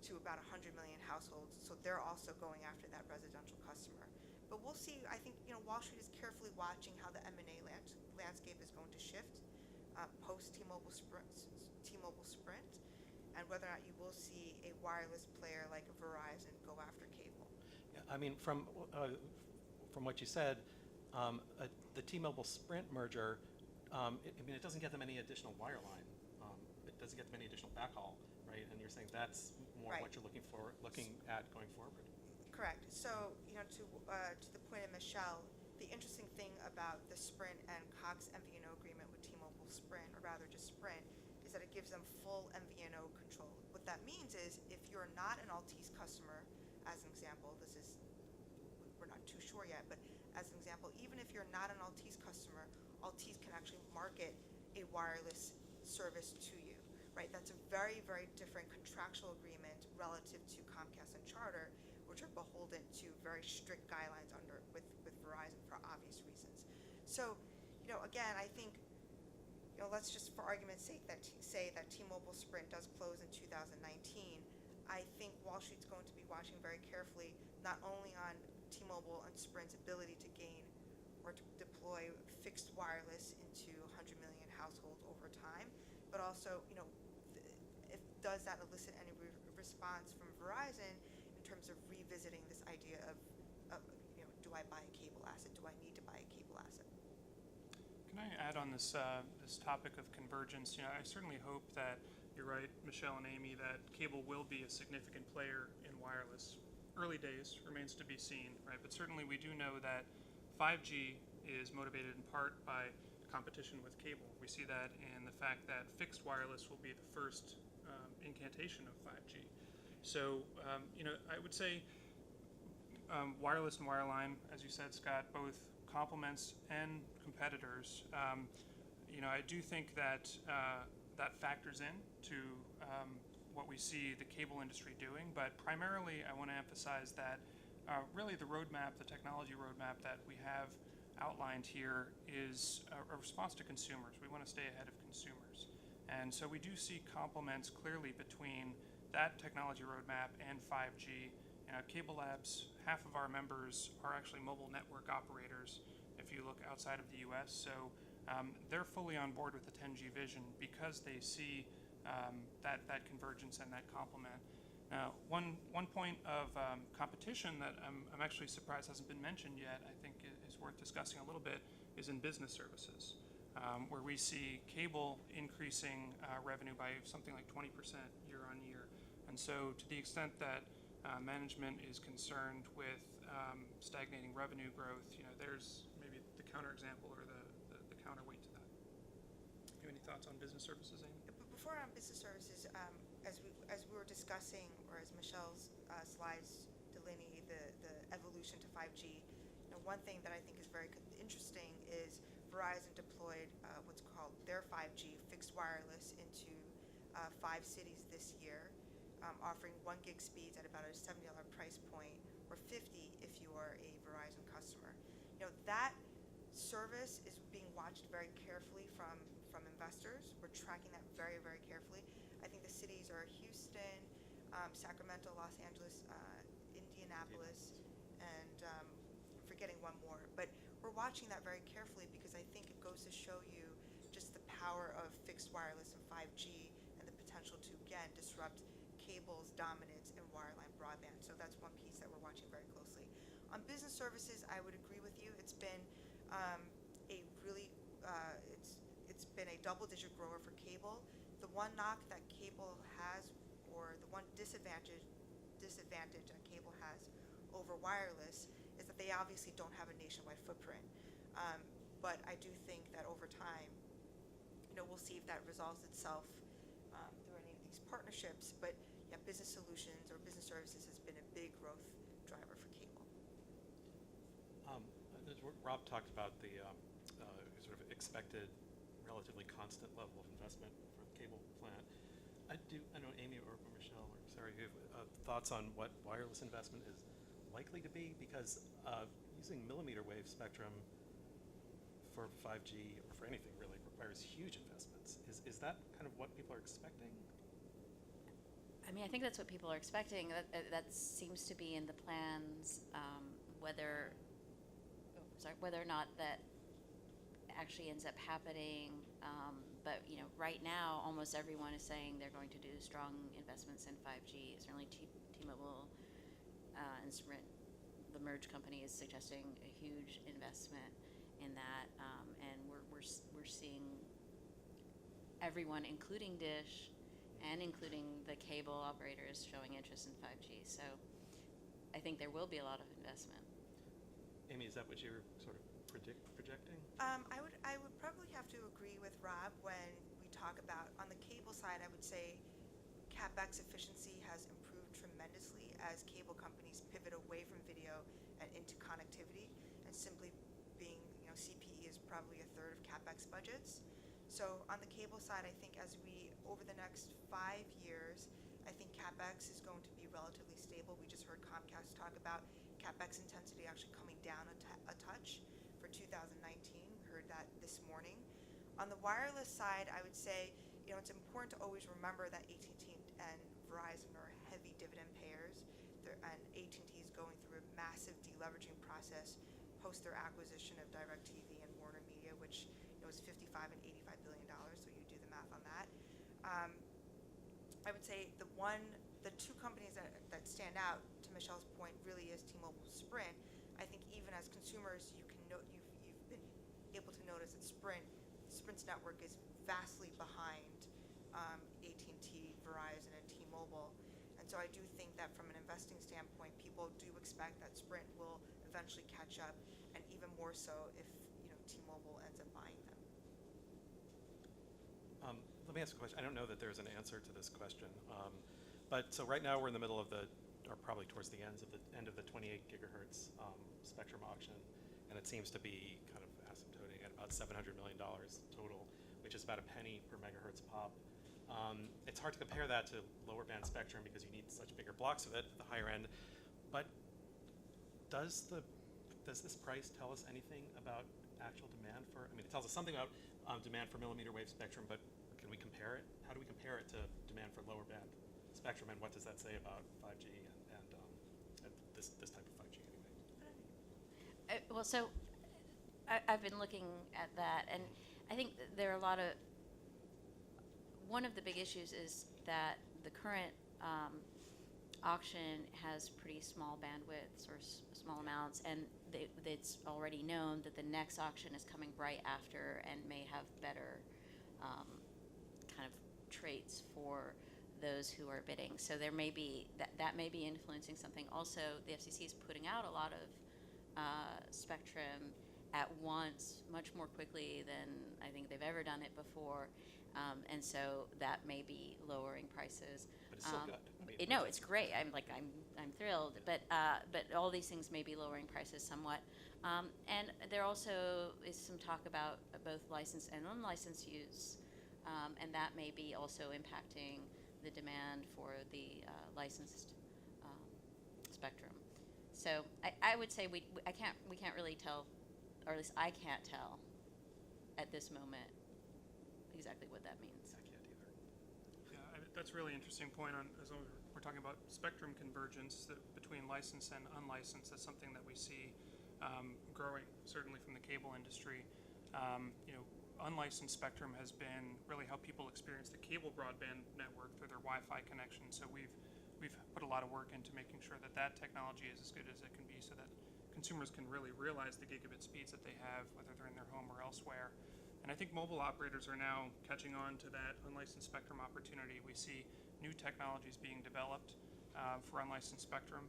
to about 100 million households. So they're also going after that residential customer. But we'll see. I think, Wall Street is carefully watching how the M&A landscape is going to shift post T-Mobile Sprint, and whether or not you will see a wireless player like Verizon go after cable. Yeah, I mean, from what you said, the T-Mobile Sprint merger, it doesn't get them any additional wireline. It doesn't get them any additional backhaul, right? And you're saying that's more Right. what you're looking at going forward. Correct. So, to the point of Michelle, the interesting thing about the Sprint and Cox MVNO agreement with T-Mobile Sprint, or rather just Sprint, is that it gives them full MVNO control. What that means is, if you're not an Altice customer, as an example, we're not too sure yet, but as an example, even if you're not an Altice customer, Altice can actually market a wireless service to you, right? That's a very, very different contractual agreement relative to Comcast and Charter, which are beholden to very strict guidelines with Verizon for obvious reasons. So, again, I think, let's just for argument's sake say that T-Mobile Sprint does close in 2019. I think Wall Street's going to be watching very carefully, not only on T-Mobile and Sprint's ability to gain or to deploy fixed wireless into 100 million households over time, but also, does that elicit any response from Verizon in terms of revisiting this idea of do I buy a cable asset? Do I need to buy a cable asset? Can I add on this topic of convergence? I certainly hope that you're right, Michelle and Amy, that cable will be a significant player in wireless. Early days remains to be seen, right? But certainly we do know that 5G is motivated in part by competition with cable. We see that in the fact that fixed wireless will be the first incantation of 5G. So, I would say wireless and wireline, as you said, Scott, both complements and competitors. I do think that that factors in to what we see the cable industry doing, but primarily I want to emphasize that really the roadmap, the technology roadmap that we have outlined here is a response to consumers. We want to stay ahead of consumers. And so we do see complements clearly between that technology roadmap and 5G. CableLabs, half of our members are actually mobile network operators if you look outside of the US. So they're fully on board with the 10G vision because they see that convergence and that complement. Now, one point of competition that I'm actually surprised hasn't been mentioned yet, I think is worth discussing a little bit, is in business services, where we see cable increasing revenue by something like 20% year on year. And so to the extent that management is concerned with stagnating revenue growth, there's maybe the counterexample or the counterweight to that. You have any thoughts on business services, Amy? Before on business services, as we were discussing, or as Michelle's slides delineate the evolution to 5G, one thing that I think is very interesting is Verizon deployed what's called their 5G fixed wireless into 5 cities this year, offering 1 gig speeds at about a $70 price point, or $50 if you are a Verizon customer. That service is being watched very carefully from investors. We're tracking that very, very carefully. I think the cities are Houston, Sacramento, Los Angeles, Indianapolis, and I'm forgetting one more. But we're watching that very carefully because I think it goes to show you just the power of fixed wireless and 5G and the potential to, again, disrupt cable's dominance in wireline broadband. So that's one piece that we're watching very closely. On business services, I would agree with you. It's been it's been a double-digit grower for cable. The one knock that cable has, or the one disadvantage that cable has over wireless, is that they obviously don't have a nationwide footprint. But I do think that over time, we'll see if that resolves itself through any of these partnerships. But yeah, business solutions or business services has been a big growth driver for cable. Rob talked about the sort of expected relatively constant level of investment for the cable plant. I know Amy or Michelle or Sarah, you have thoughts on what wireless investment is likely to be? Because using millimeter wave spectrum for 5G or for anything really requires huge investments. Is that kind of what people are expecting? I mean, I think that's what people are expecting. That seems to be in the plans. Whether or not that actually ends up happening, but right now, almost everyone is saying they're going to do strong investments in 5G. Certainly, T-Mobile and Sprint, the merged company, is suggesting a huge investment in that, and we're seeing everyone, including Dish and including the cable operators, showing interest in 5G. So I think there will be a lot of investment. Amy, is that what you're sort of projecting? I would probably have to agree with Rob when we talk about, on the cable side, I would say CapEx efficiency has improved tremendously as cable companies pivot away from video and into connectivity, and simply being, CPE is probably a third of CapEx budgets. So on the cable side, I think over the next 5 years, I think CapEx is going to be relatively stable. We just heard Comcast talk about CapEx intensity actually coming down a touch for 2019. We heard that this morning. On the wireless side, I would say, it's important to always remember that AT&T and Verizon are heavy dividend payers, and AT&T is going through a massive deleveraging process post their acquisition of DirecTV and Warner Media, which was $55 and $85 billion. So you do the math on that. I would say the two companies that stand out, to Michelle's point, really is T-Mobile, Sprint. I think even as consumers, you've been able to notice that Sprint's network is vastly behind AT&T, Verizon, and T-Mobile. And so I do think that from an investing standpoint, people do expect that Sprint will eventually catch up, and even more so if T-Mobile ends up buying them. Let me ask a question. I don't know that there's an answer to this question, but so right now we're in the middle of or probably towards the end of the 28 gigahertz spectrum auction, and it seems to be kind of asymptoting at about $700 million total, which is about a penny per megahertz pop. It's hard to compare that to lower band spectrum because you need such bigger blocks of it at the higher end. But does this price tell us anything about actual demand for? I mean, it tells us something about demand for millimeter wave spectrum, but can we compare it? How do we compare it to demand for lower band spectrum, and what does that say about 5G and this type of 5G anyway? Well, so I've been looking at that, and I think there are a lot of. One of the big issues is that the current auction has pretty small bandwidths or small amounts, and it's already known that the next auction is coming right after and may have better kind of traits for those who are bidding. So there may be that may be influencing something. Also, the FCC is putting out a lot of spectrum at once, much more quickly than I think they've ever done it before, and so that may be lowering prices. But it's still good. I mean, No, it's great. I'm thrilled. But all these things may be lowering prices somewhat. And there also is some talk about both licensed and unlicensed use, and that may be also impacting the demand for the licensed spectrum. So I would say we can't really tell, or at least I can't tell at this moment exactly what that means. I can't either. Yeah, that's a really interesting point on as long as we're talking about spectrum convergence between licensed and unlicensed. That's something that we see growing, certainly from the cable industry. Unlicensed spectrum has been really how people experience the cable broadband network through their Wi-Fi connection. So we've put a lot of work into making sure that technology is as good as it can be, so that consumers can really realize the gigabit speeds that they have, whether they're in their home or elsewhere. And I think mobile operators are now catching on to that unlicensed spectrum opportunity. We see new technologies being developed for unlicensed spectrum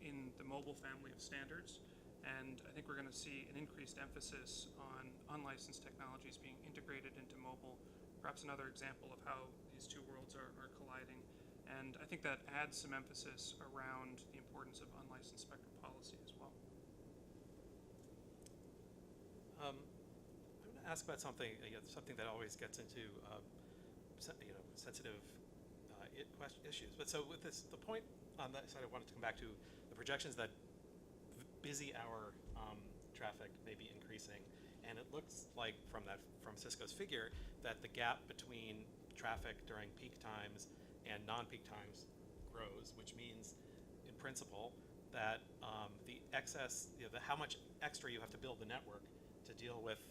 in the mobile family of standards. And I think we're going to see an increased emphasis on unlicensed technologies being integrated into mobile, perhaps another example of how these two worlds are colliding. And I think that adds some emphasis around the importance of unlicensed spectrum policy as well. I'm going to ask about something that always gets into sensitive issues. But so with this, the point on that side, I wanted to come back to the projections that busy hour traffic may be increasing, and it looks like from Cisco's figure that the gap between traffic during peak times and non-peak times grows, which means in principle that the excess, how much extra you have to build the network to deal with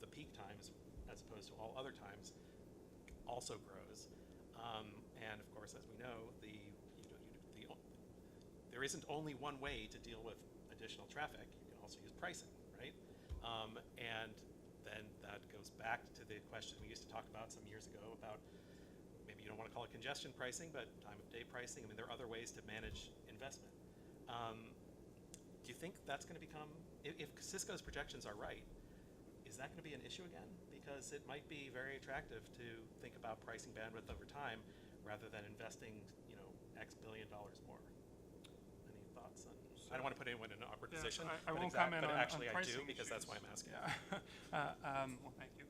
the peak times as opposed to all other times also grows. And of course, as we know, there isn't only one way to deal with additional traffic. You can also use pricing, right? And then that goes back to the question we used to talk about some years ago about, maybe you don't want to call it congestion pricing, but time of day pricing. I mean, there are other ways to manage investment. Do you think that's going to become, if Cisco's projections are right, is that going to be an issue again? Because it might be very attractive to think about pricing bandwidth over time rather than investing, X billion dollars more. Any thoughts on? I don't want to put anyone in an awkward position. I won't comment but on actually on I do, pricing because issues. that's why I'm asking. Yeah. Well, thank you.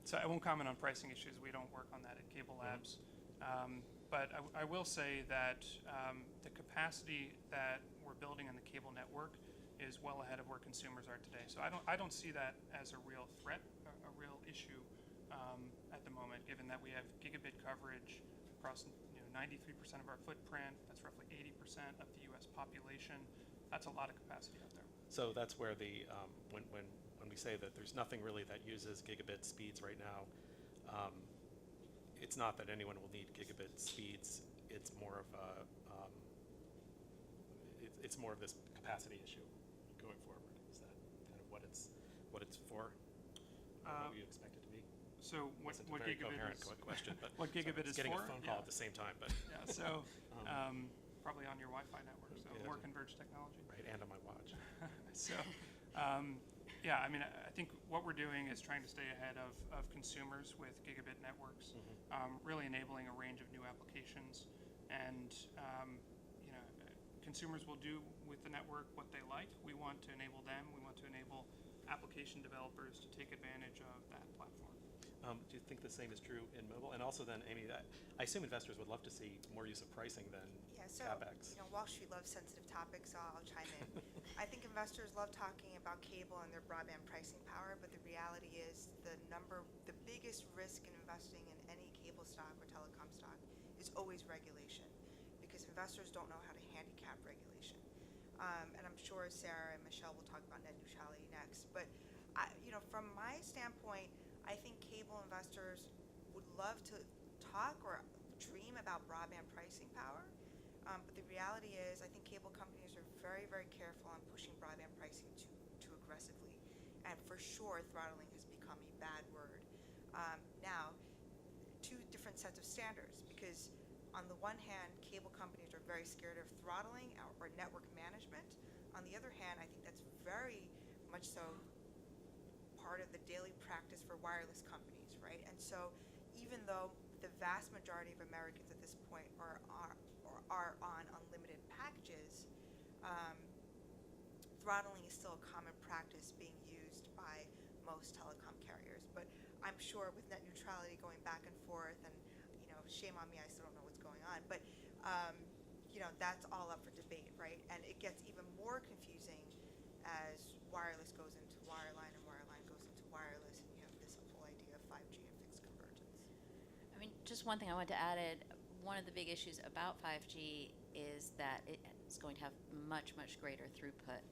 So I won't comment on pricing issues. We don't work on that at CableLabs. But I will say that the capacity that we're building in the cable network is well ahead of where consumers are today. So I don't see that as a real threat, a real issue at the moment, given that we have gigabit coverage across 93% of our footprint. That's roughly 80% of the U.S. population. That's a lot of capacity out there. So that's where the when we say that there's nothing really that uses gigabit speeds right now, it's not that anyone will need gigabit speeds. It's more of it's more of this capacity issue going forward. Is that kind of what it's for? Or what you expect it to be? So what Very gigabit coherent is question, but what gigabit is getting for? a phone call at the same time, but Yeah, so probably on your Wi-Fi network, so Yeah. more converged technology. right, and on my watch. So, yeah, I mean, I think what we're doing is trying to stay ahead of consumers with gigabit networks, really enabling a range of new applications. And, consumers will do with the network what they like. We want to enable them. We want to enable application developers to take advantage of that platform. Do you think the same is true in mobile? And also then, Amy, I assume investors would love to see more use of pricing than Yeah, so CapEx. Wall Street loves sensitive topics, so I'll chime in. I think investors love talking about cable and their broadband pricing power, but the reality is the biggest risk in investing in any cable stock or telecom stock is always regulation, because investors don't know how to handicap regulation. And I'm sure Sarah and Michelle will talk about net neutrality next. But from my standpoint, I think cable investors would love to talk or dream about broadband pricing power. But the reality is, I think cable companies are very, very careful on pushing broadband pricing too aggressively. And for sure, throttling has become a bad word. Now, two different sets of standards, because on the one hand, cable companies are very scared of throttling or network management. On the other hand, I think that's very much so part of the daily practice for wireless companies, right? And so even though the vast majority of Americans at this point are on unlimited packages, throttling is still a common practice being used by most telecom carriers. But I'm sure with net neutrality going back and forth, and shame on me, I still don't know what's going on, but that's all up for debate, right? And it gets even more confusing as wireless goes into wireline and wireline goes into wireless, and you have this whole idea of 5G and fixed convergence. I mean, just one thing I wanted to add, one of the big issues about 5G is that it's going to have much, much greater throughput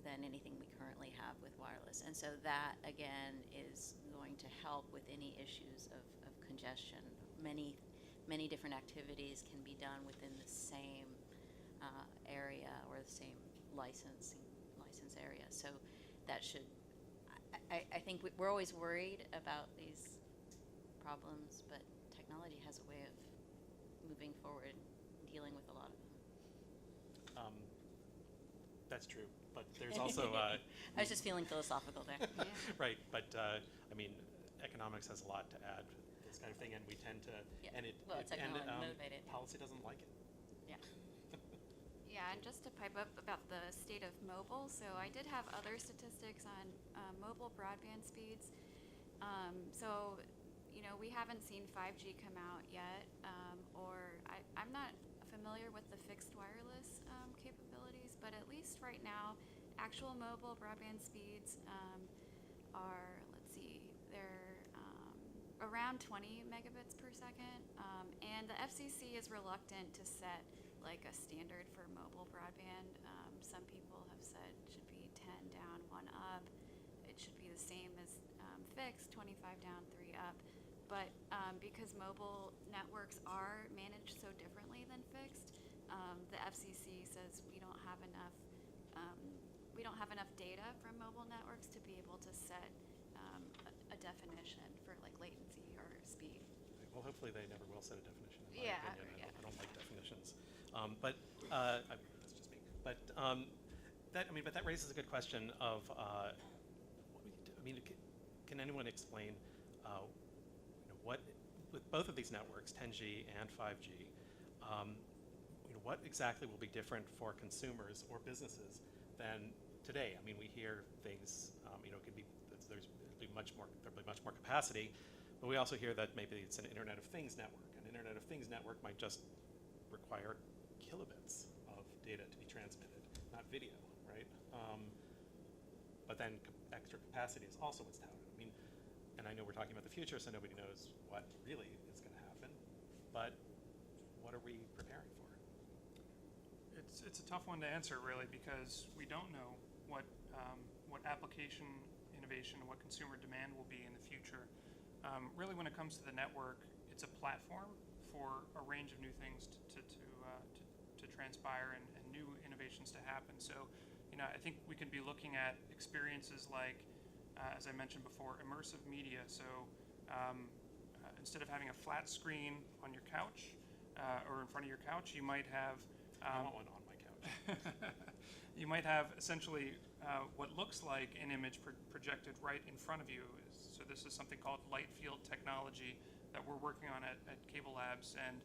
than anything we currently have with wireless. And so that, again, is going to help with any issues of congestion. Many different activities can be done within the same area or the same license area. So that should, I think we're always worried about these problems, but technology has a way of moving forward, dealing with a lot of them. That's true, but there's also... I was just feeling philosophical there. Yeah. Right, but I mean, economics has a lot to add to this kind of thing, and we tend to... Yeah. And It's economically motivated. Policy doesn't like it. Yeah. Yeah, and just to pipe up about the state of mobile, so I did have other statistics on mobile broadband speeds. So, we haven't seen 5G come out yet, or I'm not familiar with the fixed wireless capabilities, but at least right now, actual mobile broadband speeds are, they're around 20 megabits per second, and the FCC is reluctant to set like a standard for mobile broadband. Some people have said it should be 10 down, 1 up. It should be the same as fixed, 25 down, 3 up. But because mobile networks are managed so differently than fixed, the FCC says we don't have enough data from mobile networks to be able to set a definition for like latency or speed. Well, hopefully they never will set a definition, in my Yeah, opinion. yeah. I don't like definitions. That's just me. But that raises a good question of, can anyone explain what, with both of these networks, 10G and 5G, what exactly will be different for consumers or businesses than today? I mean, we hear things, there'll be much more capacity, but we also hear that maybe it's an Internet of Things network. An Internet of Things network might just require kilobits of data to be transmitted, not video, right? But then extra capacity is also what's touted. I mean, and I know we're talking about the future, so nobody knows what really is going to happen, but what are we preparing for? It's a tough one to answer, really, because we don't know what application innovation and what consumer demand will be in the future. Really, when it comes to the network, it's a platform for a range of new things to transpire and new innovations to happen. So, I think we could be looking at experiences like, as I mentioned before, immersive media. So, instead of having a flat screen on your couch or in front of your couch, you might have I want one on my couch. you might have essentially what looks like an image projected right in front of you. So this is something called light field technology that we're working on at CableLabs. And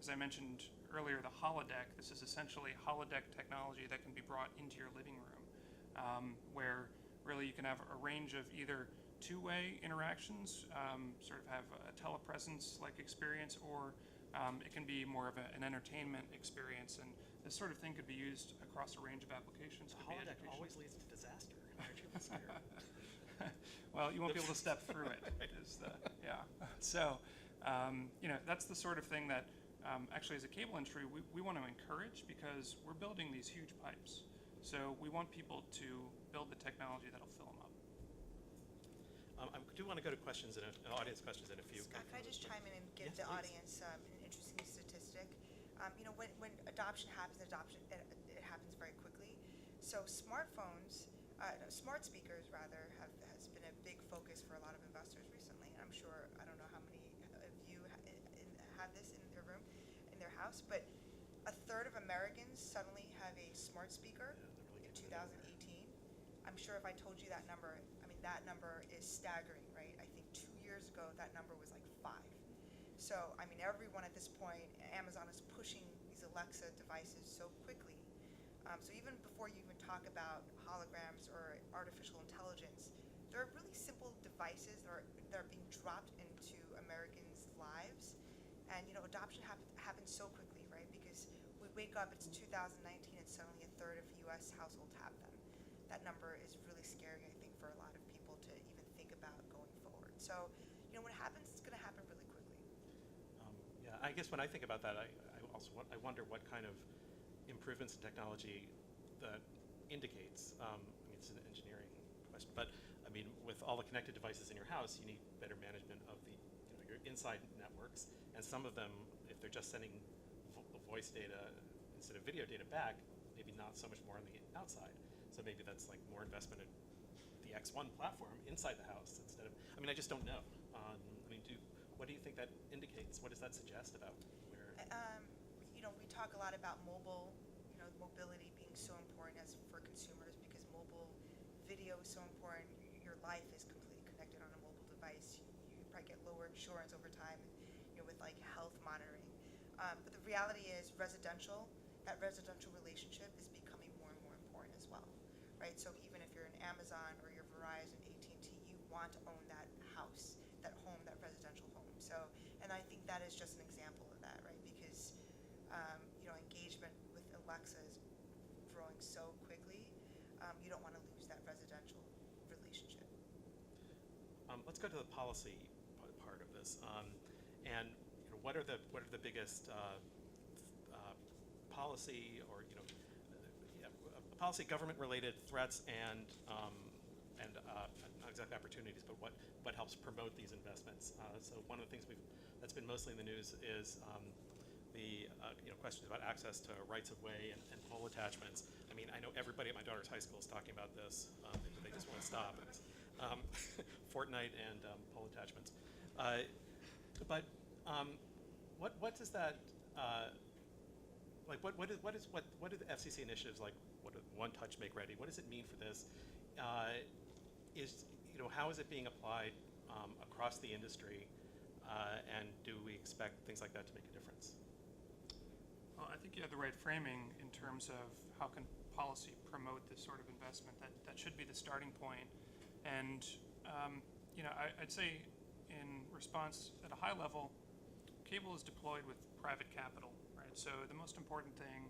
as I mentioned earlier, the holodeck, this is essentially holodeck technology that can be brought into your living room, where really you can have a range of either two-way interactions, sort of have a telepresence-like experience, or it can be more of an entertainment experience. And this sort of thing could be used across a range of applications. The Could be holodeck education. always leads to disaster. Aren't you scared? Well, you won't be able to step through it. Yeah. So, that's the sort of thing that actually, as a cable industry, we want to encourage, because we're building these huge pipes. So we want people to build the technology that'll fill them up. I do want to go to questions, audience questions in a few. Scott, can I just chime in and give Yes, the please. audience an interesting statistic? When adoption happens, it happens very quickly. So smartphones, smart speakers rather, has been a big focus for a lot of investors recently. And I'm sure, I don't know how many of you have this in their room, in their house, but a third of Americans suddenly have a smart speaker in 2018. I'm sure if I told you that number, that number is staggering, right? I think 2 years ago, that number was like 5. So, everyone at this point, Amazon is pushing these Alexa devices so quickly. So even before you even talk about holograms or artificial intelligence, there are really simple devices that are being dropped into Americans' lives. And, adoption happens so quickly, right? Because we wake up, it's 2019, and suddenly a third of U.S. households have them. That number is really scary, I think, for a lot of people to even think about going forward. So, when it happens, it's going to happen really quickly. Yeah, I guess when I think about that, I wonder what kind of improvements in technology that indicates. It's an engineering question, but with all the connected devices in your house, you need better management of your inside networks, and some of them, if they're just sending voice data instead of video data back, maybe not so much more on the outside. So maybe that's like more investment in the X1 platform inside the house instead of. I just don't know. What do you think that indicates? What does that suggest about where? We talk a lot about mobile, mobility being so important for consumers, because mobile video is so important. Your life is completely connected on a mobile device. You probably get lower insurance over time, with like health monitoring. But the reality is that residential relationship is becoming more and more important as well, right? So even if you're an Amazon or you're Verizon, AT&T, you want to own that house, that home, that residential home. So, and I think that is just an example of that, right? Because, engagement with Alexa is growing so quickly, you don't want to lose that residential relationship. Let's go to the policy part of this, and what are the biggest policy or policy government-related threats and not exactly opportunities, but what helps promote these investments? So one of the things that's been mostly in the news is the questions about access to rights of way and pole attachments. I know everybody at my daughter's high school is talking about this. They just won't stop. It's, Fortnite and pole attachments. What does that what do the FCC initiatives like One Touch Make Ready? What does it mean for this? How is it being applied across the industry, and do we expect things like that to make a difference? Well, I think you have the right framing in terms of how can policy promote this sort of investment. That should be the starting point. And I'd say in response at a high level, cable is deployed with private capital, right? So the most important thing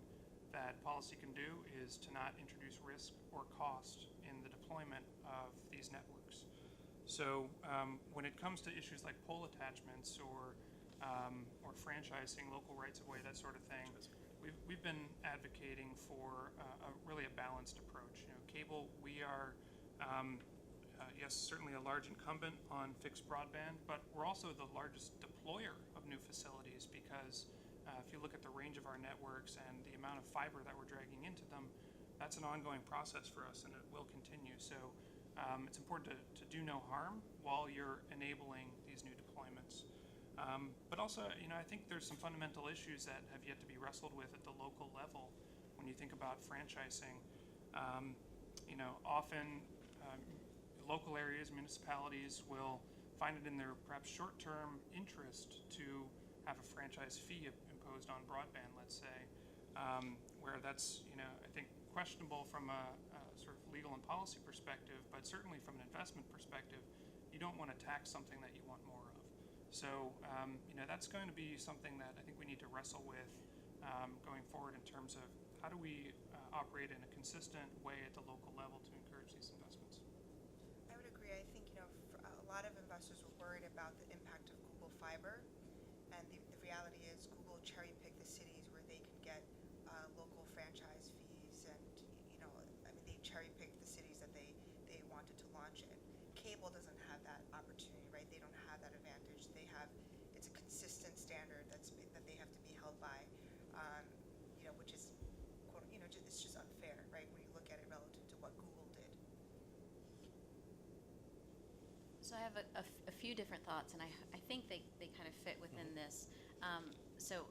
that policy can do is to not introduce risk or cost in the deployment of these networks. So when it comes to issues like pole attachments or franchising, local rights of way, that sort of thing, we've been advocating for really a balanced approach. Cable, we are yes, certainly a large incumbent on fixed broadband, but we're also the largest deployer of new facilities, because if you look at the range of our networks and the amount of fiber that we're dragging into them, that's an ongoing process for us, and it will continue. So it's important to do no harm while you're enabling these new deployments. But also, I think there's some fundamental issues that have yet to be wrestled with at the local level when you think about franchising. Often local areas, municipalities will find it in their perhaps short-term interest to have a franchise fee imposed on broadband, let's say, where that's, I think questionable from a sort of legal and policy perspective, but certainly from an investment perspective, you don't want to tax something that you want more of. So, that's going to be something that I think we need to wrestle with going forward in terms of how do we operate in a consistent way at the local level to encourage these investments. I would agree. I think, a lot of investors were worried about the impact of Google Fiber, and the reality is Google cherry-picked the cities where they could get local franchise fees, and, they cherry-picked the cities that they wanted to launch in. Cable doesn't have that opportunity, right? They don't have that advantage. It's a consistent standard that they have to be held by, which is, it's just unfair, right, when you look at it relative to what Google did. So I have a few different thoughts, and I think they kind of fit within this. So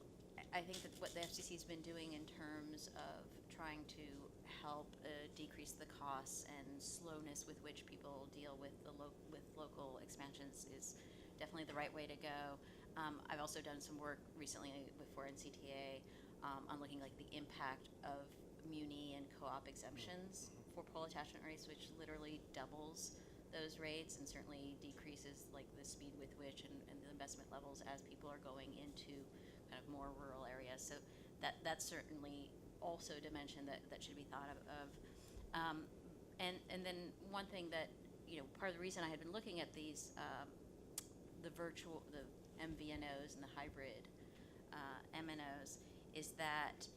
I think that what the FCC has been doing in terms of trying to help decrease the costs and slowness with which people deal with with local expansions is definitely the right way to go. I've also done some work recently before NCTA on looking like the impact of muni and co-op exemptions for pole attachment rates, which literally doubles those rates and certainly decreases like the speed with which and the investment levels as people are going into kind of more rural areas. So that's certainly also a dimension that should be thought of. And then one thing that, part of the reason I had been looking at these, the MVNOs and the hybrid MNOs is that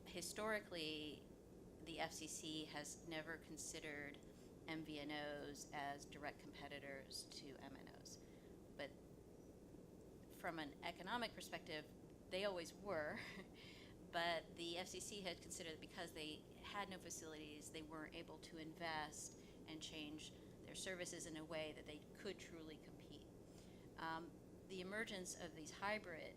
historically the FCC has never considered MVNOs as direct competitors to MNOs. But from an economic perspective, they always were. But the FCC had considered that because they had no facilities, they weren't able to invest and change their services in a way that they could truly compete. The emergence of these hybrid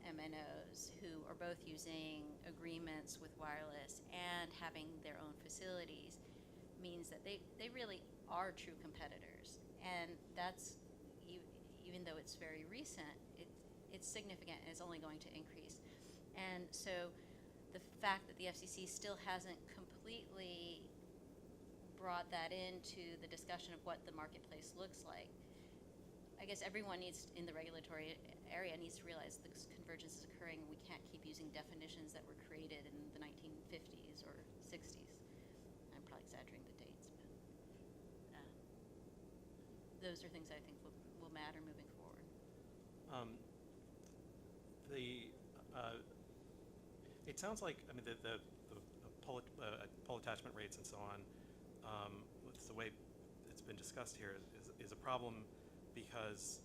MNOs who are both using agreements with wireless and having their own facilities means that they really are true competitors. And that's, even though it's very recent, it's significant and it's only going to increase. And so the fact that the FCC still hasn't completely brought that into the discussion of what the marketplace looks like, I guess everyone in the regulatory area needs to realize this convergence is occurring. We can't keep using definitions that were created in the 1950s or 60s. I'm probably exaggerating the dates, but those are things I think will matter moving forward. It sounds like, the pole attachment rates and so on, with the way it's been discussed here, is a problem because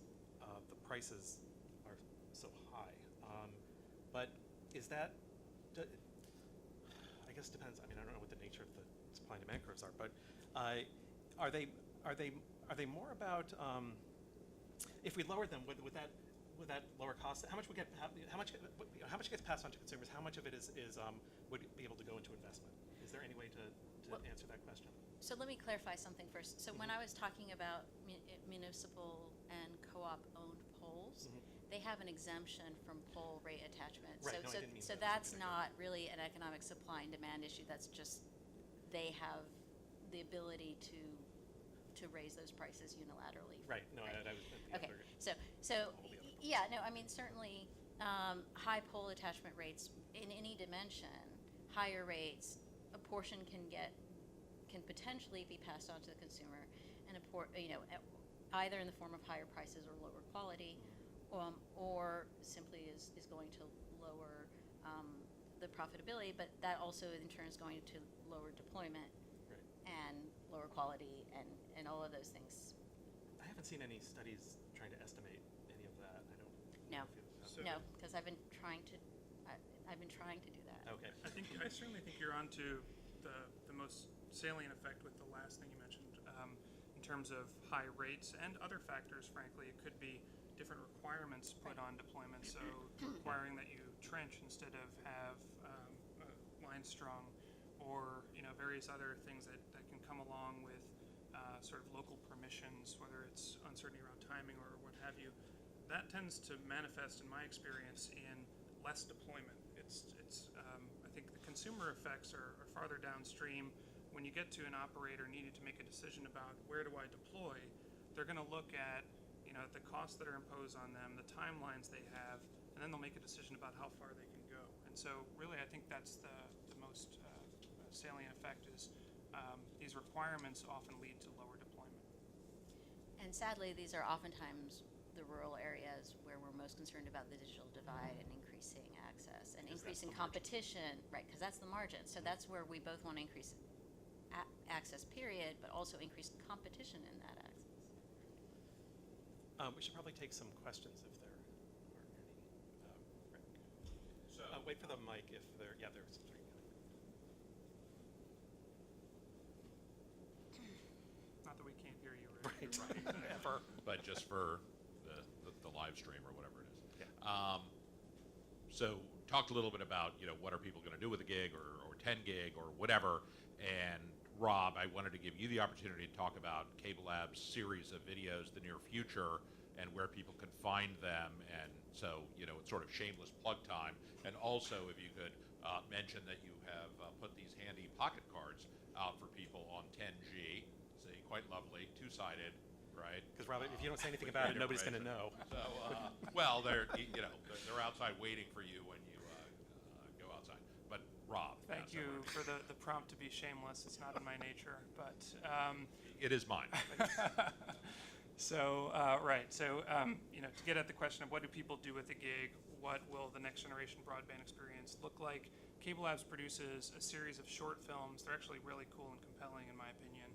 the prices are so high. But is that, I guess it depends. I don't know what the nature of the supply and demand curves are, but are they more about, if we lowered them, would that lower costs? How much gets passed on to consumers? How much of it would be able to go into investment? Is there any way to answer that question? So let me clarify something first. So when I was talking about municipal and co-op owned poles, they have an exemption from pole rate attachment. Right, So, no, I didn't mean so that that's specifically. not really an economic supply and demand issue. That's just they have the ability to raise those prices unilaterally. Right. No, right? I was. Okay. Other, So all the other yeah, no, certainly high pole attachment rates in any dimension, higher rates, a portion can potentially be passed on to the consumer, and either in the form of higher prices or lower quality, or simply is going to lower the profitability, but that also in turn is going to lower deployment and lower quality and all of those things. I haven't seen any studies trying to estimate any of that. I don't. No. know if you- So- No, because I've been trying to do that. Okay. I certainly think you're onto the most salient effect with the last thing you mentioned in terms of high rates and other factors. Frankly, it could be different requirements put on deployment. So requiring that you trench instead of have line strung, or various other things that can come along with sort of local permissions, whether it's uncertainty around timing or what have you. That tends to manifest, in my experience, in less deployment. It's I think the consumer effects are farther downstream, when you get to an operator needing to make a decision about where do I deploy, they're going to look at the costs that are imposed on them, the timelines they have, and then they'll make a decision about how far they can go. And so really I think that's the most salient effect is these requirements often lead to lower deployment. And sadly, these are oftentimes the rural areas where we're most concerned about the digital divide and increasing access and increasing competition, right? Because that's the margin. So that's where we both want to increase access, period, but also increase competition in that access. We should probably take some questions if there aren't any. Rick. So, Wait for the mic if there. Yeah, there's three. Not that we can't hear you, Rick. Right. Ever. but just for the live stream or whatever it is. Yeah. So talked a little bit about what are people going to do with a gig or 10 gig or whatever. And Rob, I wanted to give you the opportunity to talk about CableLabs' series of videos, the near future, and where people can find them. And so it's sort of shameless plug time. And also, if you could mention that you have put these handy pocket cards out for people on 10G. See, quite lovely, two-sided. Right, Because Rob, if you don't say anything about it, nobody's going to know. So, well, they're they're outside waiting for you when you go outside. But Rob, Thank you for the prompt to be shameless. It's not in my nature, but it is mine. so right. So to get at the question of what do people do with a gig, what will the next generation broadband experience look like? CableLabs produces a series of short films. They're actually really cool and compelling, in my opinion.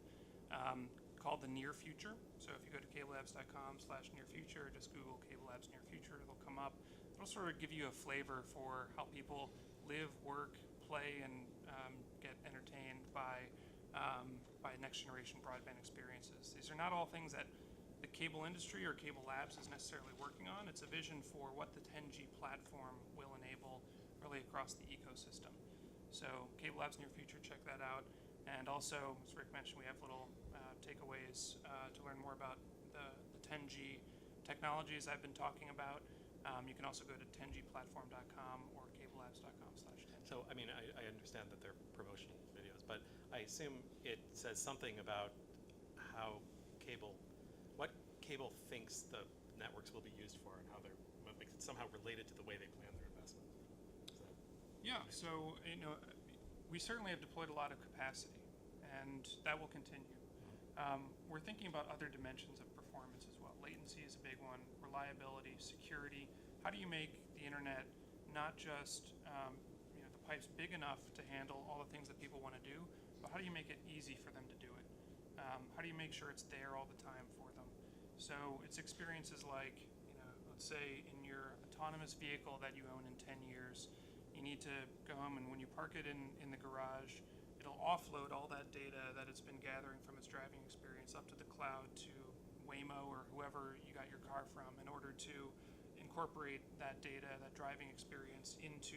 Called the Near Future. So if you go to CableLabs.com/near future, just Google CableLabs Near Future, it'll come up. It'll sort of give you a flavor for how people live, work, play, and get entertained by next generation broadband experiences. These are not all things that the cable industry or CableLabs is necessarily working on. It's a vision for what the 10G platform will enable really across the ecosystem. So CableLabs Near Future, check that out. And also, as Rick mentioned, we have little takeaways to learn more about the 10G technologies I've been talking about. You can also go to 10gplatform.com or cablelabs.com/10G. So, I mean, I understand that they're promotional videos, but I assume it says something about what cable thinks the networks will be used for and how what makes it somehow related to the way they plan their investment. Yeah, so, we certainly have deployed a lot of capacity, and that will continue. We're thinking about other dimensions of performance as well. Latency is a big one, reliability, security. How do you make the internet not just the pipes big enough to handle all the things that people want to do, but how do you make it easy for them to do it? How do you make sure it's there all the time for them? So it's experiences like, let's say in your autonomous vehicle that you own in 10 years, you need to go home, and when you park it in the garage, it'll offload all that data that it's been gathering from its driving experience up to the cloud to Waymo or whoever you got your car from in order to incorporate that data, that driving experience, into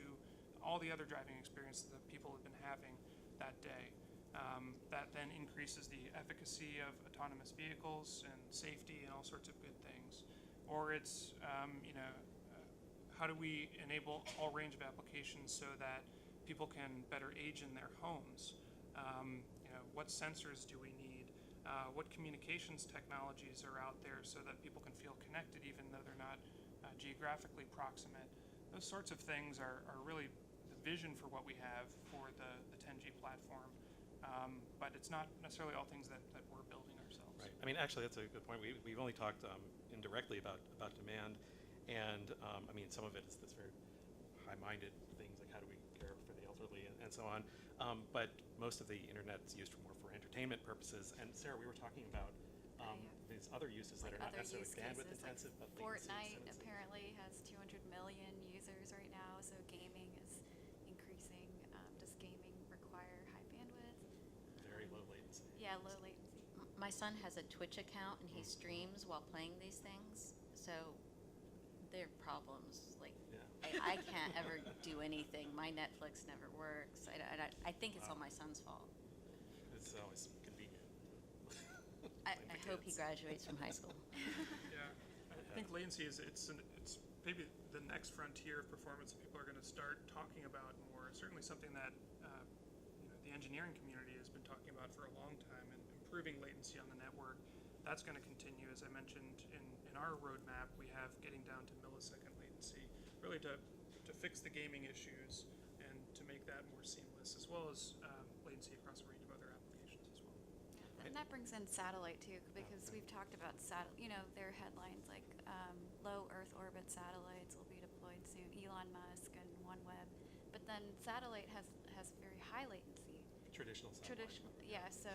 all the other driving experiences that people have been having that day. That then increases the efficacy of autonomous vehicles and safety and all sorts of good things. Or it's, how do we enable all range of applications so that people can better age in their homes? What sensors do we need? What communications technologies are out there so that people can feel connected even though they're not geographically proximate? Those sorts of things are really the vision for what we have for the 10G platform. But it's not necessarily all things that we're building ourselves. Right. I mean, actually, that's a good point. We've only talked indirectly about demand, and I mean, some of it is this very high-minded things like how do we care for the elderly and so on. But most of the internet is used more for entertainment purposes. And Sarah, we were talking about these other uses that are not necessarily bandwidth intensive, but Fortnite apparently has 200 million users right now, so gaming is increasing. Does gaming require high bandwidth? Very low latency. Yeah, low latency. My son has a Twitch account and he streams while playing these things, so there are problems. Like, Yeah. I can't ever do anything. My Netflix never works. I think it's all my son's fault. It's always convenient. I hope he graduates from high school. Yeah, I think latency is it's maybe the next frontier of performance that people are going to start talking about more. It's certainly something that the the engineering community has been talking about for a long time, and improving latency on the network. That's going to continue. As I mentioned in our roadmap, we have getting down to millisecond latency, really to fix the gaming issues and to make that more seamless, as well as latency across a range of other applications as well. Yeah, and that brings in satellite too, because we've talked about there are headlines like low Earth orbit satellites will be deployed soon, Elon Musk and OneWeb, but then satellite has very high latency. Traditional satellite. Yeah. So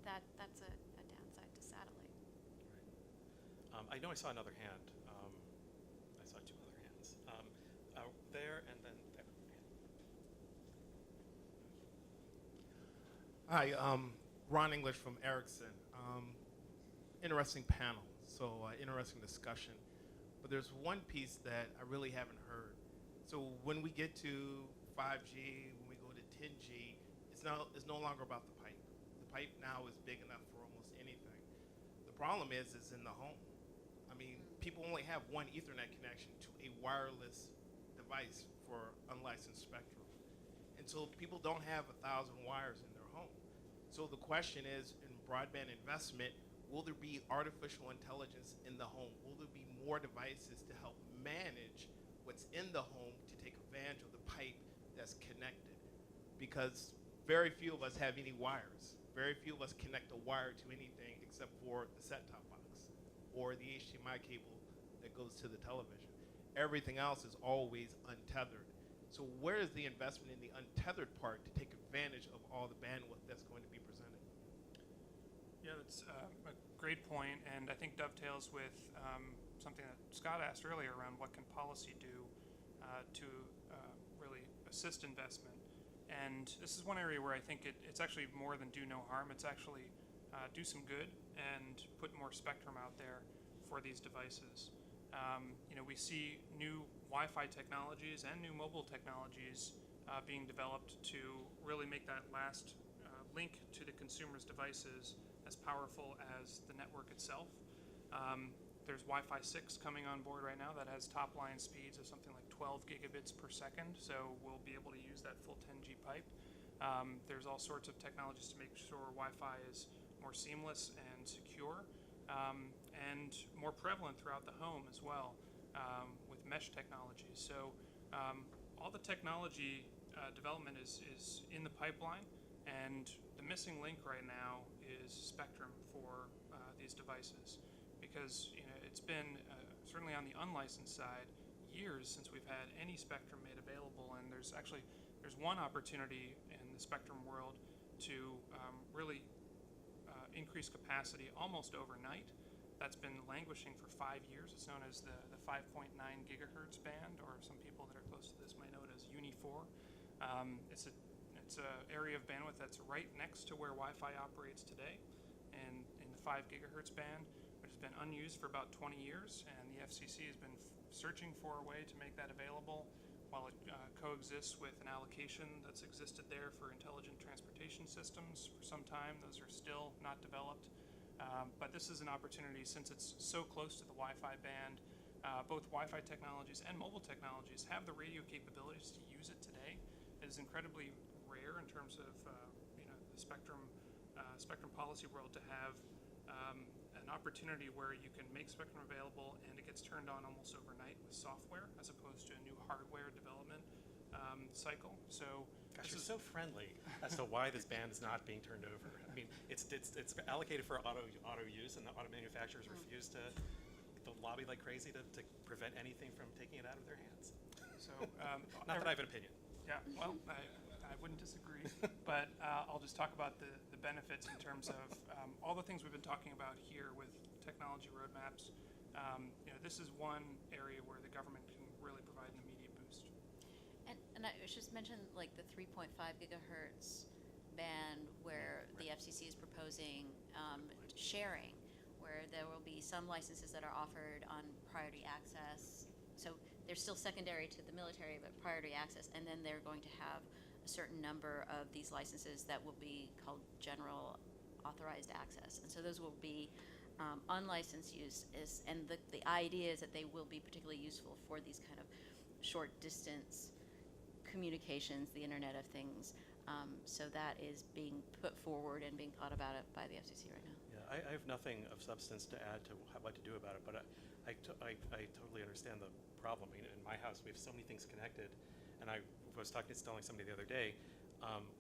that's a downside to satellite. Right. I know I saw another hand. I saw two other hands. There and then there. Hi, Ron English from Ericsson. Interesting panel, so interesting discussion. But there's one piece that I really haven't heard. So when we get to 5G, when we go to 10G, it's no longer about the pipe. The pipe now is big enough for almost anything. The problem is in the home. I mean, people only have one Ethernet connection to a wireless device for unlicensed spectrum. And so people don't have 1,000 wires in their home. So the question is, in broadband investment, will there be artificial intelligence in the home? Will there be more devices to help manage what's in the home to take advantage of the pipe that's connected? Because very few of us have any wires. Very few of us connect a wire to anything except for the set-top box or the HDMI cable that goes to the television. Everything else is always untethered. So where is the investment in the untethered part to take advantage of all the bandwidth that's going to be presented? Yeah, that's a great point, and I think dovetails with something that Scott asked earlier around what can policy do to really assist investment. And this is one area where I think it's actually more than do no harm. It's actually do some good and put more spectrum out there for these devices. We see new Wi-Fi technologies and new mobile technologies being developed to really make that last link to the consumer's devices as powerful as the network itself. There's Wi-Fi 6 coming on board right now that has top-line speeds of something like 12 gigabits per second, so we'll be able to use that full 10G pipe. There's all sorts of technologies to make sure Wi-Fi is more seamless and secure, and more prevalent throughout the home as well, with mesh technologies. So all the technology development is in the pipeline, and the missing link right now is spectrum for these devices, because it's been certainly on the unlicensed side years since we've had any spectrum made available, and there's one opportunity in the spectrum world to really increase capacity almost overnight. That's been languishing for 5 years. It's known as the 5.9 gigahertz band, or some people that are close to this might know it as Uni-4. It's an area of bandwidth that's right next to where Wi-Fi operates today, and in the 5 gigahertz band, which has been unused for about 20 years, and the FCC has been searching for a way to make that available while it coexists with an allocation that's existed there for intelligent transportation systems for some time. Those are still not developed. But this is an opportunity, since it's so close to the Wi-Fi band. Both Wi-Fi technologies and mobile technologies have the radio capabilities to use it today. It is incredibly rare in terms of the spectrum policy world to have an opportunity where you can make spectrum available and it gets turned on almost overnight with software, as opposed to a new hardware development cycle. So. Gosh, you're so friendly as to why this band is not being turned over. I mean, it's allocated for auto use, and the auto manufacturers refuse to lobby like crazy to prevent anything from taking it out of their hands. So, not that I have an opinion. Yeah, well, I wouldn't disagree, but I'll just talk about the benefits in terms of all the things we've been talking about here with technology roadmaps. This is one area where the government can really provide an immediate boost. And I should just mention, like, the 3.5 gigahertz band where the FCC is proposing sharing, where there will be some licenses that are offered on priority access. So they're still secondary to the military, but priority access, and then they're going to have a certain number of these licenses that will be called general authorized access. And so those will be unlicensed use, and the idea is that they will be particularly useful for these kind of short distance communications, the Internet of Things. So that is being put forward and being thought about it by the FCC right now. Yeah, I have nothing of substance to add to what to do about it, but I totally understand the problem. I mean, in my house, we have so many things connected, and I was telling somebody the other day,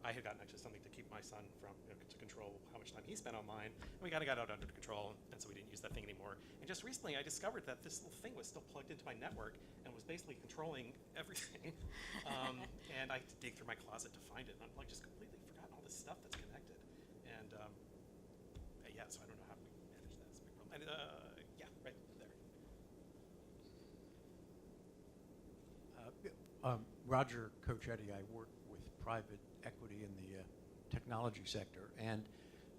I had gotten actually something to keep my son from, to control how much time he spent online, and we kind of got it under control, and so we didn't use that thing anymore. And just recently, I discovered that this little thing was still plugged into my network and was basically controlling everything. And I had to dig through my closet to find it, and I'm like just completely forgotten all this stuff that's connected. And yeah, so I don't know how we manage that. It's a big problem. And yeah, right there. Roger Cochetti. I work with private equity in the technology sector, and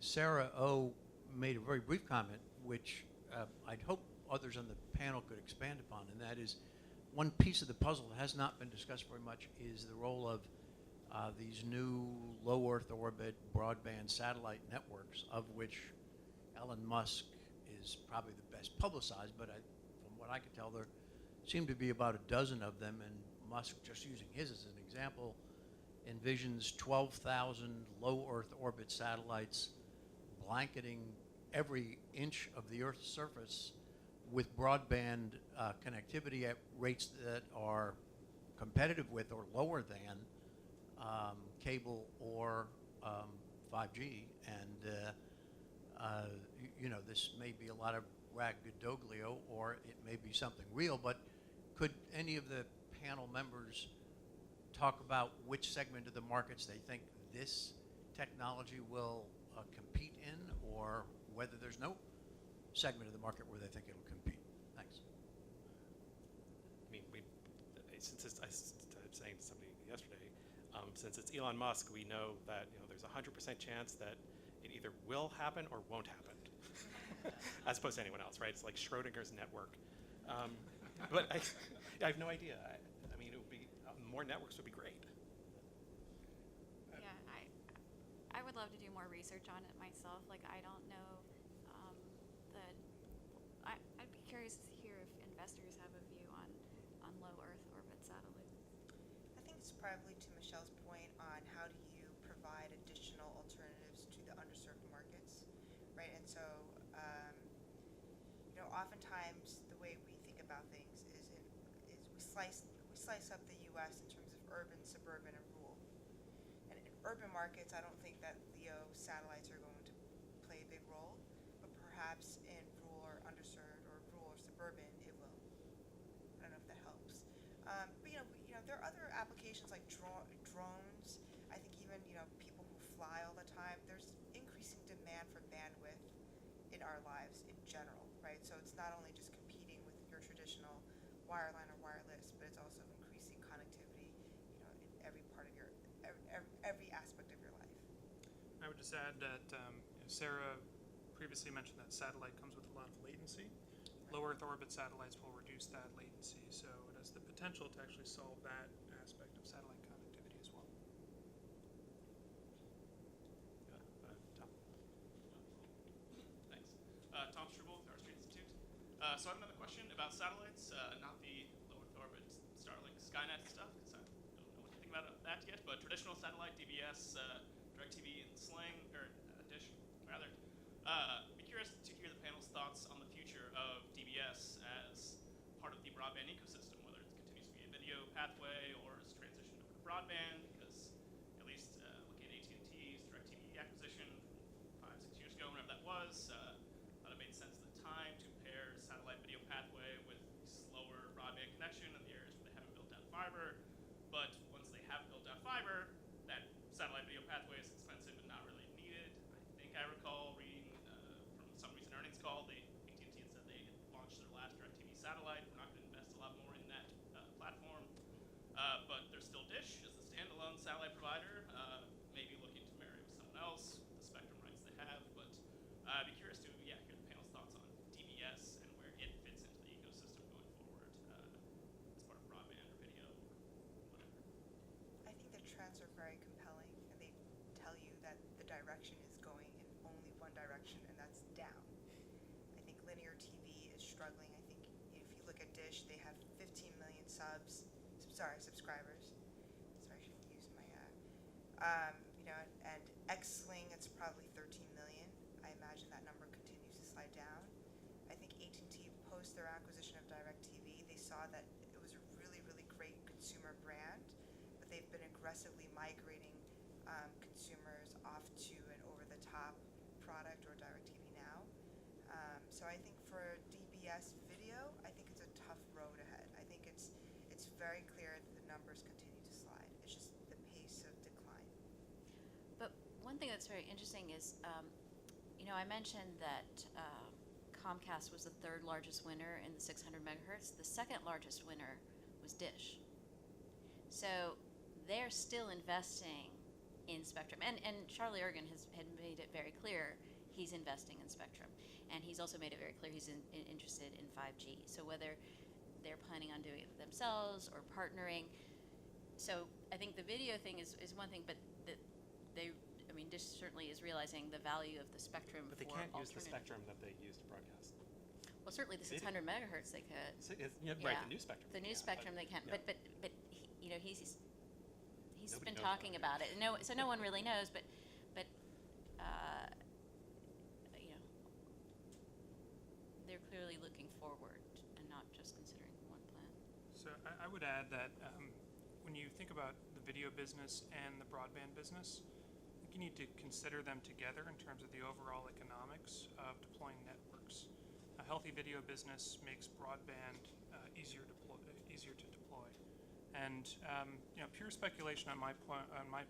Sarah O made a very brief comment, which I'd hope others on the panel could expand upon, and that is one piece of the puzzle that has not been discussed very much is the role of these new low Earth orbit broadband satellite networks, of which Elon Musk is probably the best publicized, but from what I could tell, there seem to be about a dozen of them, and Musk, just using his as an example, envisions 12,000 low Earth orbit satellites blanketing every inch of the Earth's surface with broadband connectivity at rates that are competitive with or lower than cable or 5G. And this may be a lot of braggadoglio, or it may be something real, but could any of the panel members talk about which segment of the markets they think this technology will compete in, or whether there's no segment of the market where they think it'll compete? Thanks. I mean, since I was saying to somebody yesterday, since it's Elon Musk, we know that there's a 100% chance that it either will happen or won't happen, as opposed to anyone else, right? It's like Schrodinger's network. But I have no idea. I mean, it would be more networks would be great. Yeah, I would love to do more research on it myself. Like, I don't know I'd be curious to hear if investors have a view on low Earth orbit satellites. I think it's probably to Michelle's point on how do you provide additional alternatives to the underserved markets, right? And so, oftentimes the way we think about things is we slice up the U.S. in terms of urban, suburban, and rural. And in urban markets, I don't think that LEO satellites are going to play a big role, but perhaps in rural or underserved or rural or suburban, it will. I don't know if that helps. But there are other applications like drones. I think even people who fly all the time. There's increasing demand for bandwidth in our lives in general, right? So it's not only just competing with your traditional wireline or wireless, but it's also increasing connectivity, in every part of every aspect of your life. I would just add that Sarah previously mentioned that satellite comes with a lot of latency. Low Earth orbit satellites will reduce that latency, so it has the potential to actually solve that aspect of satellite connectivity as well. Tom. Thanks. Tom Struble with our Street Institute. So I have another question about satellites, not the low Earth orbit Starlink Skynet stuff, because I don't know anything about that yet, but traditional satellite, DBS, DirecTV, and Sling, or Dish, rather. Be curious to hear the panel's thoughts on the future of DBS as part of the broadband ecosystem, whether it continues to be a video pathway or is transitioned over to broadband, because at least looking at AT&T's DirecTV acquisition 5-6 years ago, whenever that was, thought it made sense at the time to pair satellite video pathway with slower broadband connection in the areas where they haven't built out fiber. But once they have built out fiber, that satellite video pathway is expensive and not really needed. I think I recall reading from some recent earnings call, AT&T had said they had launched their last DirecTV satellite. We're not going to invest a lot more in that platform. But there's still Dish as the standalone satellite provider, maybe looking to marry with someone else with the spectrum rights they have. But I'd be curious to hear the panel's thoughts on DBS and where it fits into the ecosystem going forward as part of broadband or video or whatever. I think the trends are very compelling, and they tell you that the direction is going in only one direction, and that's down. I think linear TV is struggling. I think if you look at Dish, they have 15 million subscribers. Sorry, I shouldn't use my You know, and X-Sling, it's probably 13 million. I imagine that number continues to slide down. I think AT&T, post their acquisition of DirecTV, they saw that it was a really, really great consumer brand, but they've been aggressively migrating consumers off to an over-the-top product or DirecTV Now. So I think for DBS video, I think it's a tough road ahead. I think it's very clear that the numbers continue to slide. It's just the pace of decline. But one thing that's very interesting is, you know, I mentioned that Comcast was the third largest winner in the 600 megahertz. The second largest winner was Dish. So they're still investing in spectrum. And Charlie Ergen had made it very clear he's investing in spectrum. And he's also made it very clear he's interested in 5G. So whether they're planning on doing it themselves or partnering. So I think the video thing is one thing, but Dish certainly is realizing the value of the spectrum. But they for can't use the alternative- spectrum that they use to broadcast. Well, certainly the 600 megahertz they could. So right, the new spectrum. The new spectrum they can. yeah. But he, you know, he's Nobody been knows talking about it. No, so no one really knows. But you know, they're clearly looking forward and not just considering one plan. So I would add that when you think about the video business and the broadband business, I think you need to consider them together in terms of the overall economics of deploying networks. A healthy video business makes broadband easier to deploy. And you know, pure speculation on my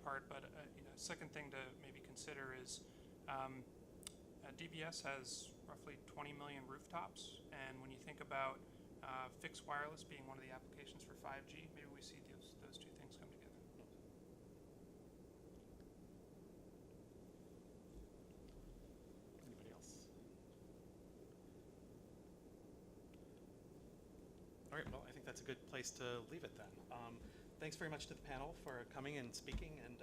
part, but you know, second thing to maybe consider is DBS has roughly 20 million rooftops, and when you think about fixed wireless being one of the applications for 5G, maybe we see those two things come together. Anybody else? All right, well, I think that's a good place to leave it then. Thanks very much to the panel for coming and speaking, and